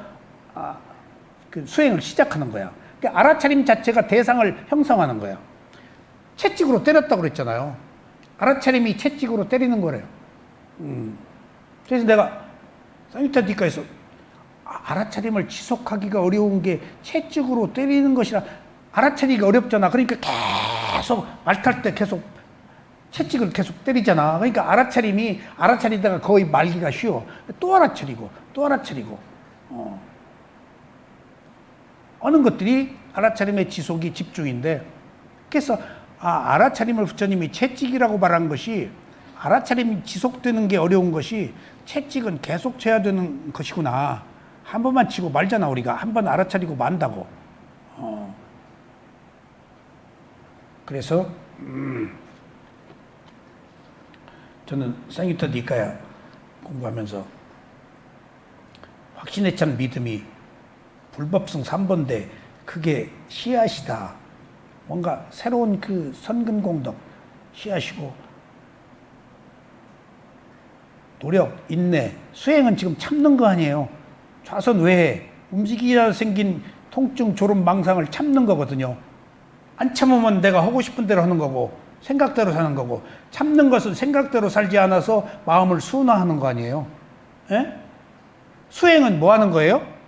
S1: 그 수행을 시작하는 거야. 그러니까 알아차림 자체가 대상을 형성하는 거야. 채찍으로 때렸다고 그랬잖아요. 알아차림이 채찍으로 때리는 거래요. 그래서 내가 사유타디카에서 알아차림을 지속하기가 어려운 게 채찍으로 때리는 것이라 알아차리기가 어렵잖아. 그러니까 계속 말 탈 때 계속 채찍을 계속 때리잖아. 그러니까 알아차리다가 거의 말기가 쉬워. 또 알아차리고 또 알아차리고 하는 것들이 알아차림의 지속이 집중인데, 그래서 알아차림을 부처님이 채찍이라고 말한 것이, 알아차림이 지속되는 게 어려운 것이 채찍은 계속 쳐야 되는 것이구나. 한 번만 치고 말잖아. 우리가 한 번 알아차리고 만다고. 그래서 저는 상유타 니카야 공부하면서 확신에 찬 믿음이 불법성 3번대 그게 씨앗이다. 뭔가 새로운 그 선근공덕 씨앗이고, 노력, 인내, 수행은 지금 참는 거 아니에요. 좌선 외에 움직이다 생긴 통증, 졸음, 망상을 참는 거거든요. 안 참으면 내가 하고 싶은 대로 하는 거고 생각대로 사는 거고, 참는 것은 생각대로 살지 않아서 마음을 순화하는 거 아니에요. 예? 수행은 뭐 하는 거예요?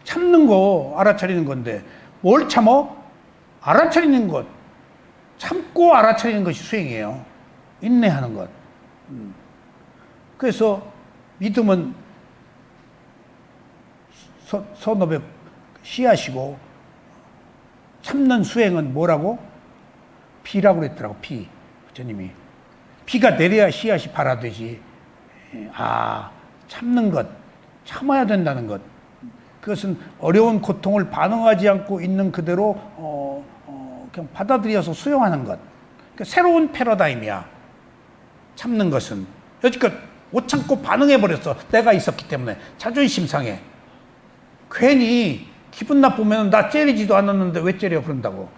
S1: 참는 거, 알아차리는 건데 뭘 참어? 알아차리는 것. 참고 알아차리는 것이 수행이에요. 인내하는 것. 그래서 믿음은 선업의 씨앗이고, 참는 수행은 뭐라고? 비라고 그랬더라고. 비. 부처님이 비가 내려야 씨앗이 발화되지. 참는 것, 참아야 된다는 것. 그것은 어려운 고통을 반응하지 않고 있는 그대로 그냥 받아들여서 수용하는 것. 그러니까 새로운 패러다임이야. 참는 것은. 여지껏 못 참고 반응해버렸어. 내가 있었기 때문에. 자존심 상해. 괜히 기분 나쁘면 나 째리지도 않았는데 왜 째려 그런다고.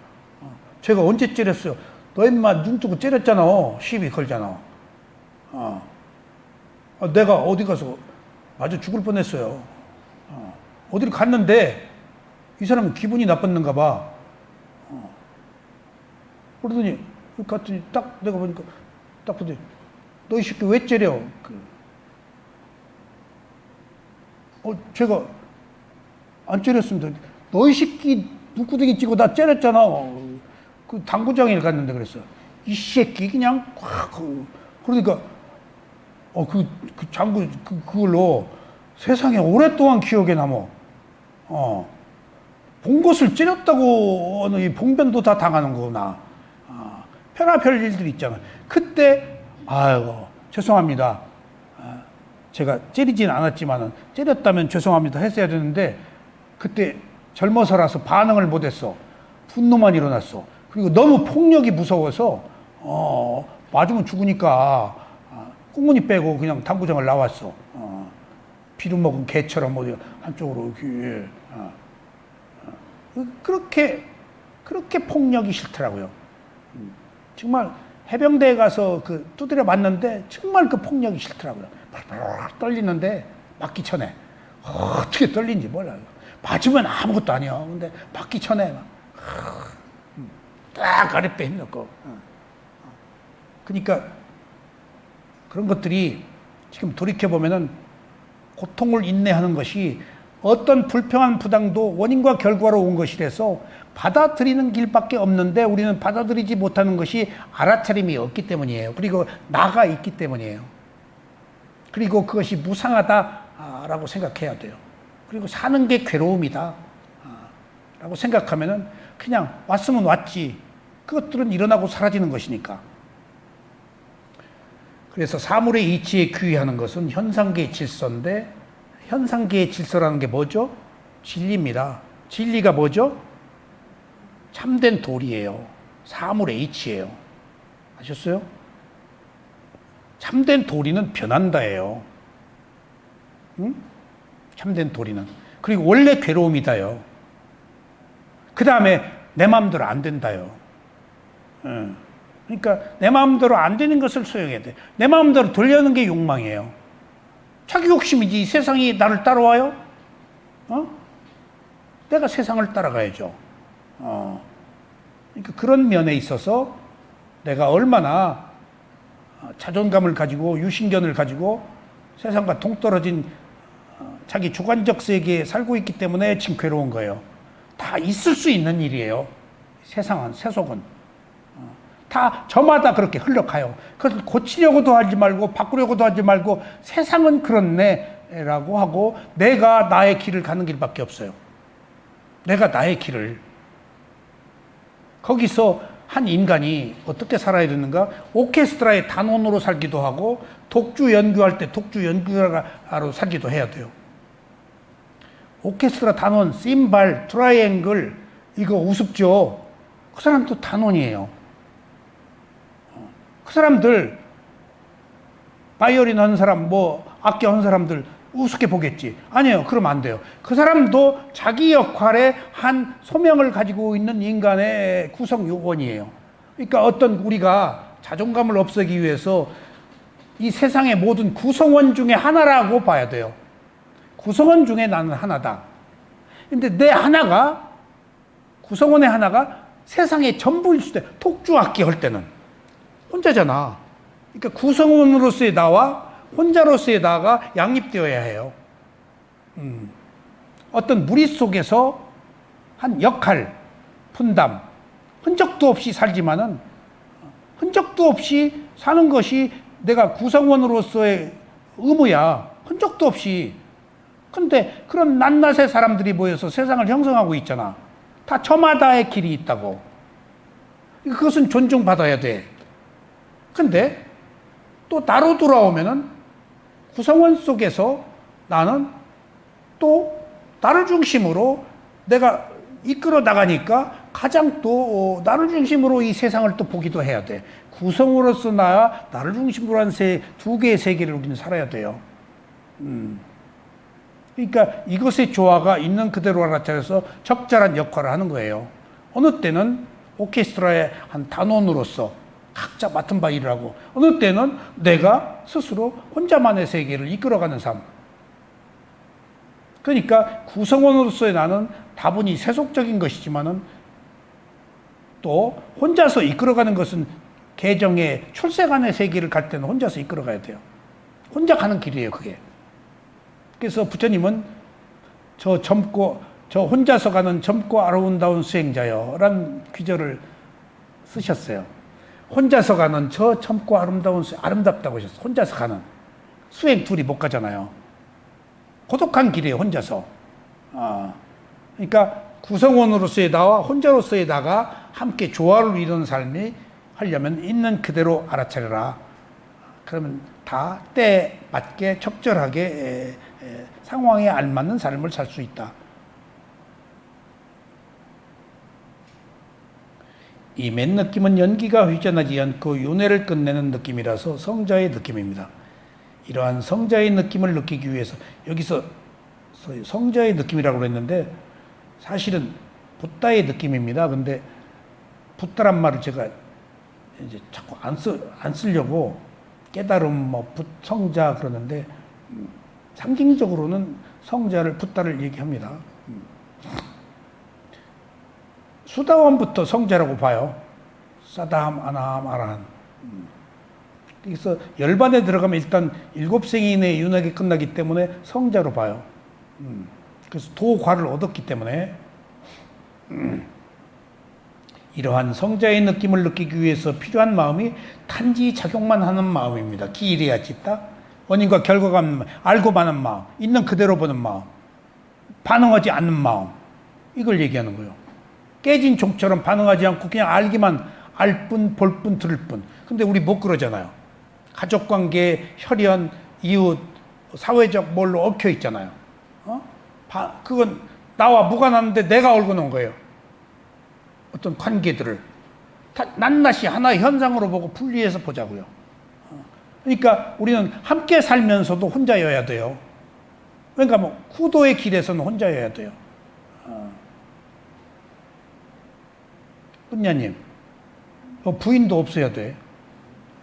S1: 제가 언제 째렸어요? 너 인마 눈 뜨고 째렸잖아. 시비 걸잖아. 내가 어디 가서 마저 죽을 뻔했어요. 어디를 갔는데 이 사람은 기분이 나빴는가 봐. 그러더니 갔더니 딱 내가 보니까 딱 보더니 너 이 새끼 왜 째려? 제가 안 째렸습니다. 너 이 새끼 눈구덩이 찍고 나 째렸잖아. 그 당구장에 갔는데 그랬어. 이 새끼 그냥 확 그러니까 그 장구 그걸로 세상에 오랫동안 기억에 남어. 본 것을 째렸다고 이 봉변도 다 당하는 거구나. 별의별 일들이 있잖아. 그때 아이고 죄송합니다. 제가 째리진 않았지만은 째렸다면 죄송합니다 했어야 되는데 그때 젊어서라서 반응을 못했어. 분노만 일어났어. 그리고 너무 폭력이 무서워서 맞으면 죽으니까 꽁무니 빼고 그냥 당구장을 나왔어. 비름 먹은 개처럼 어디 한쪽으로 이렇게. 그렇게 폭력이 싫더라고요. 정말 해병대에 가서 두드려 맞는데 정말 그 폭력이 싫더라고요. 팔팔 떨리는데 맞기 전에 어떻게 떨린지 몰라요. 맞으면 아무것도 아니야. 근데 맞기 전에 딱 아랫배 힘넣고. 그러니까 그런 것들이 지금 돌이켜보면은 고통을 인내하는 것이 어떤 불평한 부당도 원인과 결과로 온 것이라서 받아들이는 길밖에 없는데 우리는 받아들이지 못하는 것이 알아차림이 없기 때문이에요. 그리고 나가 있기 때문이에요. 그리고 그것이 무상하다라고 생각해야 돼요. 그리고 사는 게 괴로움이다 라고 생각하면은 그냥 왔으면 왔지. 그것들은 일어나고 사라지는 것이니까. 그래서 사물의 이치에 귀의하는 것은 현상계의 질서인데, 현상계의 질서라는 게 뭐죠? 진리입니다. 진리가 뭐죠? 참된 도리예요. 사물의 이치예요. 아셨어요? 참된 도리는 변한다예요. 응? 참된 도리는. 그리고 원래 괴로움이다요. 그 다음에 내 마음대로 안 된다요. 그러니까 내 마음대로 안 되는 것을 수용해야 돼. 내 마음대로 돌려는 게 욕망이에요. 자기 욕심이지. 세상이 나를 따라와요? 내가 세상을 따라가야죠. 그러니까 그런 면에 있어서 내가 얼마나 자존감을 가지고 유신견을 가지고 세상과 동떨어진 자기 주관적 세계에 살고 있기 때문에 지금 괴로운 거예요. 다 있을 수 있는 일이에요. 세상은, 세속은. 다 저마다 그렇게 흘러가요. 그래서 고치려고도 하지 말고 바꾸려고도 하지 말고 세상은 그렇네라고 하고 내가 나의 길을 가는 길밖에 없어요. 내가 나의 길을. 거기서 한 인간이 어떻게 살아야 되는가? 오케스트라의 단원으로 살기도 하고 독주 연주할 때 독주 연주자로 살기도 해야 돼요. 오케스트라 단원, 심발, 트라이앵글 이거 우습죠? 그 사람도 단원이에요. 그 사람들 바이올린 하는 사람, 악기 하는 사람들 우습게 보겠지. 아니에요. 그러면 안 돼요. 그 사람도 자기 역할에 한 소명을 가지고 있는 인간의 구성 요원이에요. 그러니까 우리가 자존감을 없애기 위해서 이 세상의 모든 구성원 중에 하나라고 봐야 돼요. 구성원 중에 나는 하나다. 근데 내 하나가, 구성원의 하나가 세상의 전부일 수도 있어요. 독주악기 할 때는. 혼자잖아. 그러니까 구성원으로서의 나와 혼자로서의 나가 양립되어야 해요. 어떤 무리 속에서 한 역할, 분담, 흔적도 없이 살지만은 흔적도 없이 사는 것이 내가 구성원으로서의 의무야. 흔적도 없이. 근데 그런 낱낱의 사람들이 모여서 세상을 형성하고 있잖아. 다 저마다의 길이 있다고. 그것은 존중받아야 돼. 근데 또 나로 돌아오면은 구성원 속에서 나는 또 나를 중심으로 내가 이끌어 나가니까 가장 또 나를 중심으로 이 세상을 또 보기도 해야 돼. 구성으로서 나를 중심으로 한 두 개의 세계를 우리는 살아야 돼요. 그러니까 이것의 조화가 있는 그대로 알아차려서 적절한 역할을 하는 거예요. 어느 때는 오케스트라의 한 단원으로서 각자 맡은 바 일을 하고 어느 때는 내가 스스로 혼자만의 세계를 이끌어가는 삶. 그러니까 구성원으로서의 나는 다분히 세속적인 것이지만은 또 혼자서 이끌어가는 것은 개정의 출세간의 세계를 갈 때는 혼자서 이끌어가야 돼요. 혼자 가는 길이에요, 그게. 그래서 부처님은 저 혼자서 가는 젊고 아름다운 수행자요 라는 귀절을 쓰셨어요. 혼자서 가는 저 젊고 아름다운 아름답다고 하셨어요. 혼자서 가는. 수행 둘이 못 가잖아요. 고독한 길이에요, 혼자서. 그러니까 구성원으로서의 나와 혼자로서의 나가 함께 조화를 이루는 삶이 하려면 있는 그대로 알아차려라. 그러면 다 때에 맞게 적절하게 상황에 알맞는 삶을 살 수 있다. 이 맨 느낌은 연기가 회전하지 않고 윤회를 끝내는 느낌이라서 성자의 느낌입니다. 이러한 성자의 느낌을 느끼기 위해서 여기서 성자의 느낌이라고 그랬는데 사실은 붓다의 느낌입니다. 근데 붓다란 말을 제가 이제 자꾸 안 쓰려고 깨달음, 성자 그러는데 상징적으로는 성자를 붓다를 얘기합니다. 수다원부터 성자라고 봐요. 사다함, 아나함, 아라한. 그래서 열반에 들어가면 일단 7생인의 윤회가 끝나기 때문에 성자로 봐요. 그래서 도과를 얻었기 때문에 이러한 성자의 느낌을 느끼기 위해서 필요한 마음이 단지 작용만 하는 마음입니다. 기일해야 짓다. 원인과 결과가 알고만 하는 마음, 있는 그대로 보는 마음, 반응하지 않는 마음, 이걸 얘기하는 거예요. 깨진 종처럼 반응하지 않고 그냥 알기만 알 뿐, 볼 뿐, 들을 뿐. 근데 우리 못 그러잖아요. 가족관계, 혈연, 이웃, 사회적 뭘로 얽혀 있잖아요. 그건 나와 무관한데 내가 얽어 놓은 거예요. 어떤 관계들을 다 낱낱이 하나의 현상으로 보고 분리해서 보자고요. 그러니까 우리는 함께 살면서도 혼자여야 돼요. 그러니까 구도의 길에서는 혼자여야 돼요. 은냐님, 부인도 없어야 돼.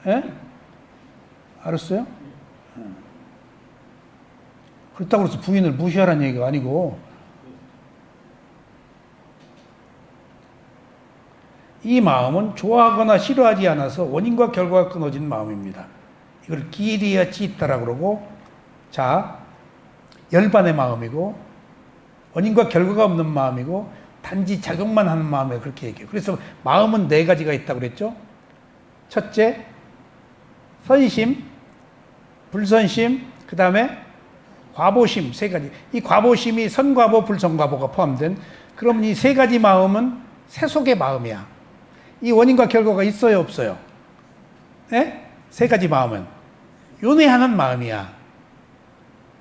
S1: 예? 알았어요? 그렇다고 해서 부인을 무시하라는 얘기가 아니고 이 마음은 좋아하거나 싫어하지 않아서 원인과 결과가 끊어진 마음입니다. 이걸 기리야 찌있다라고 그러고, 자, 열반의 마음이고, 원인과 결과가 없는 마음이고, 단지 작용만 하는 마음에 그렇게 얘기해요. 그래서 마음은 네 가지가 있다고 그랬죠. 첫째, 선심, 불선심, 그 다음에 과보심, 세 가지. 이 과보심이 선과보, 불선과보가 포함된, 그럼 이 세 가지 마음은 세속의 마음이야. 이 원인과 결과가 있어요, 없어요? 네? 세 가지 마음은 윤회하는 마음이야.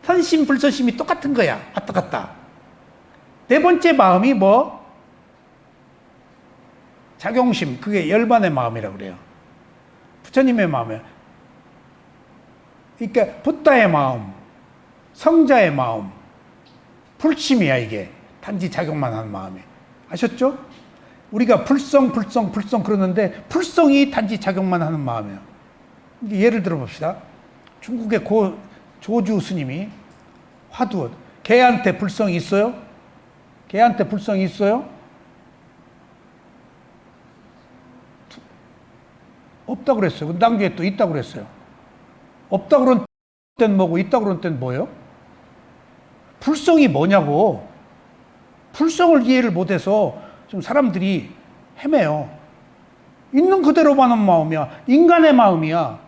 S1: 선심, 불선심이 똑같은 거야. 왔다 갔다. 네 번째 마음이 뭐? 작용심. 그게 열반의 마음이라고 그래요. 부처님의 마음이에요. 그러니까 붓다의 마음, 성자의 마음, 불심이야 이게. 단지 작용만 하는 마음이. 아셨죠? 우리가 불성 그러는데 불성이 단지 작용만 하는 마음이에요. 예를 들어 봅시다. 중국의 고 조주 스님이 화두, 개한테 불성이 있어요? 개한테 불성이 있어요? 없다고 그랬어요. 당주에 또 있다고 그랬어요. 없다고 그런 때는 뭐고 있다고 그런 때는 뭐예요? 불성이 뭐냐고. 불성을 이해를 못해서 좀 사람들이 헤매요. 있는 그대로만 하는 마음이야. 인간의 마음이야.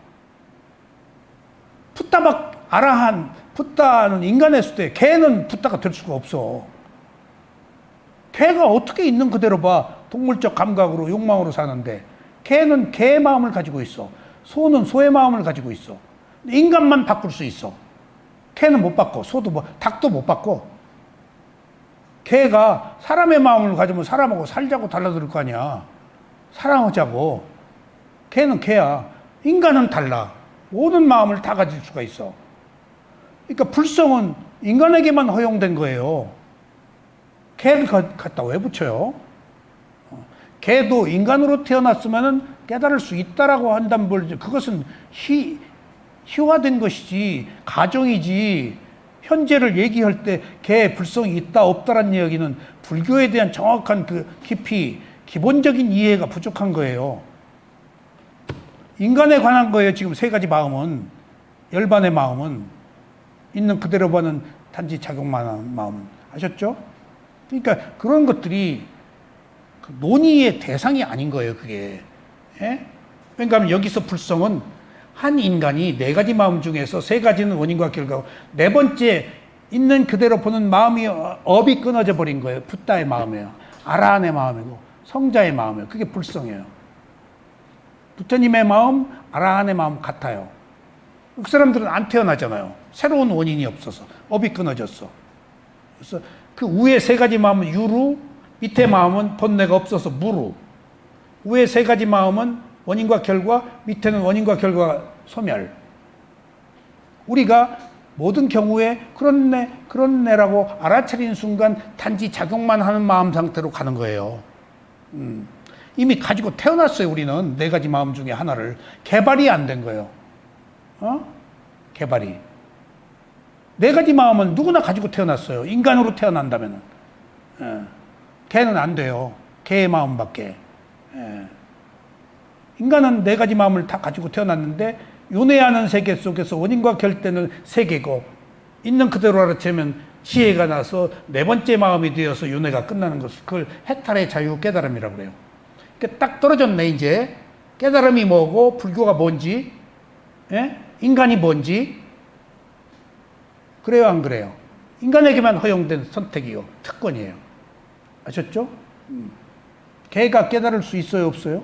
S1: 푸따박 아라한, 푸따는 인간의 수대, 개는 푸따가 될 수가 없어. 개가 어떻게 있는 그대로 봐. 동물적 감각으로, 욕망으로 사는데. 개는 개의 마음을 가지고 있어. 소는 소의 마음을 가지고 있어. 인간만 바꿀 수 있어. 개는 못 바꿔. 소도 뭐, 닭도 못 바꿔. 개가 사람의 마음을 가지면 사람하고 살자고 달라들 거 아니야. 사랑하자고. 개는 개야. 인간은 달라. 모든 마음을 다 가질 수가 있어. 그러니까 불성은 인간에게만 허용된 거예요. 개를 갖다 왜 붙여요? 개도 인간으로 태어났으면 깨달을 수 있다라고 한다면 뭘, 그것은 희화된 것이지, 가정이지. 현재를 얘기할 때 개의 불성이 있다 없다라는 이야기는 불교에 대한 정확한 그 깊이 기본적인 이해가 부족한 거예요. 인간에 관한 거예요. 지금 세 가지 마음은, 열반의 마음은 있는 그대로 보는 단지 작용만 하는 마음. 아셨죠? 그러니까 그런 것들이 그 논의의 대상이 아닌 거예요. 그게. 예? 그러니까 여기서 불성은 한 인간이 네 가지 마음 중에서 세 가지는 원인과 결과고, 네 번째 있는 그대로 보는 마음이 업이 끊어져 버린 거예요. 붓다의 마음이에요. 아라한의 마음이고 성자의 마음이에요. 그게 불성이에요. 부처님의 마음, 아라한의 마음 같아요. 그 사람들은 안 태어나잖아요. 새로운 원인이 없어서 업이 끊어졌어. 그래서 그 위에 세 가지 마음은 유루, 밑에 마음은 본내가 없어서 무루. 위에 세 가지 마음은 원인과 결과, 밑에는 원인과 결과 소멸. 우리가 모든 경우에 그렇네라고 알아차리는 순간 단지 작용만 하는 마음 상태로 가는 거예요. 이미 가지고 태어났어요. 우리는 네 가지 마음 중에 하나를. 개발이 안 된 거예요. 개발이. 네 가지 마음은 누구나 가지고 태어났어요. 인간으로 태어난다면. 개는 안 돼요. 개의 마음밖에. 인간은 네 가지 마음을 다 가지고 태어났는데, 윤회하는 세계 속에서 원인과 결대는 세 개고, 있는 그대로 알아채면 지혜가 나서 네 번째 마음이 되어서 윤회가 끝나는 것을, 그걸 해탈의 자유 깨달음이라고 그래요. 그러니까 딱 떨어졌네, 이제. 깨달음이 뭐고, 불교가 뭔지, 인간이 뭔지. 그래요, 안 그래요? 인간에게만 허용된 선택이요. 특권이에요. 아셨죠? 개가 깨달을 수 있어요, 없어요?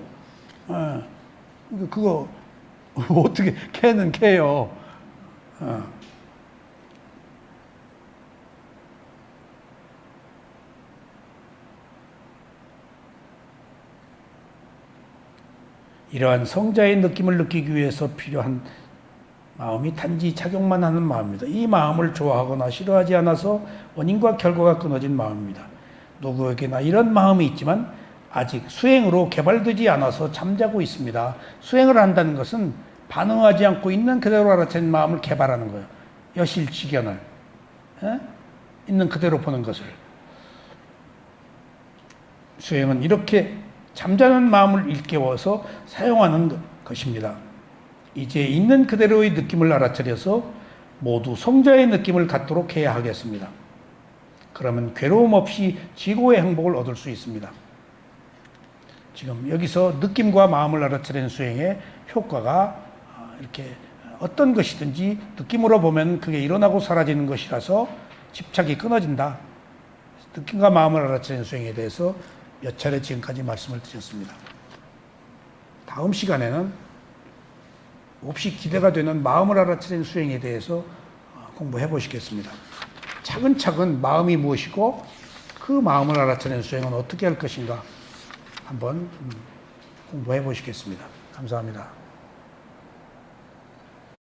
S1: 그거 어떻게, 개는 개요. 이러한 성자의 느낌을 느끼기 위해서 필요한 마음이 단지 작용만 하는 마음입니다. 이 마음을 좋아하거나 싫어하지 않아서 원인과 결과가 끊어진 마음입니다. 누구에게나 이런 마음이 있지만 아직 수행으로 개발되지 않아서 잠자고 있습니다. 수행을 한다는 것은 반응하지 않고 있는 그대로 알아챈 마음을 개발하는 거예요. 여실치견을. 있는 그대로 보는 것을. 수행은 이렇게 잠자는 마음을 일깨워서 사용하는 것입니다. 이제 있는 그대로의 느낌을 알아차려서 모두 성자의 느낌을 갖도록 해야 하겠습니다. 그러면 괴로움 없이 지고의 행복을 얻을 수 있습니다. 지금 여기서 느낌과 마음을 알아차리는 수행의 효과가 이렇게 어떤 것이든지 느낌으로 보면 그게 일어나고 사라지는 것이라서 집착이 끊어진다. 느낌과 마음을 알아차리는 수행에 대해서 몇 차례 지금까지 말씀을 드렸습니다. 다음 시간에는 몹시 기대가 되는 마음을 알아차리는 수행에 대해서 공부해 보시겠습니다. 차근차근 마음이 무엇이고 그 마음을 알아차리는 수행은 어떻게 할 것인가 한번 공부해 보시겠습니다. 감사합니다.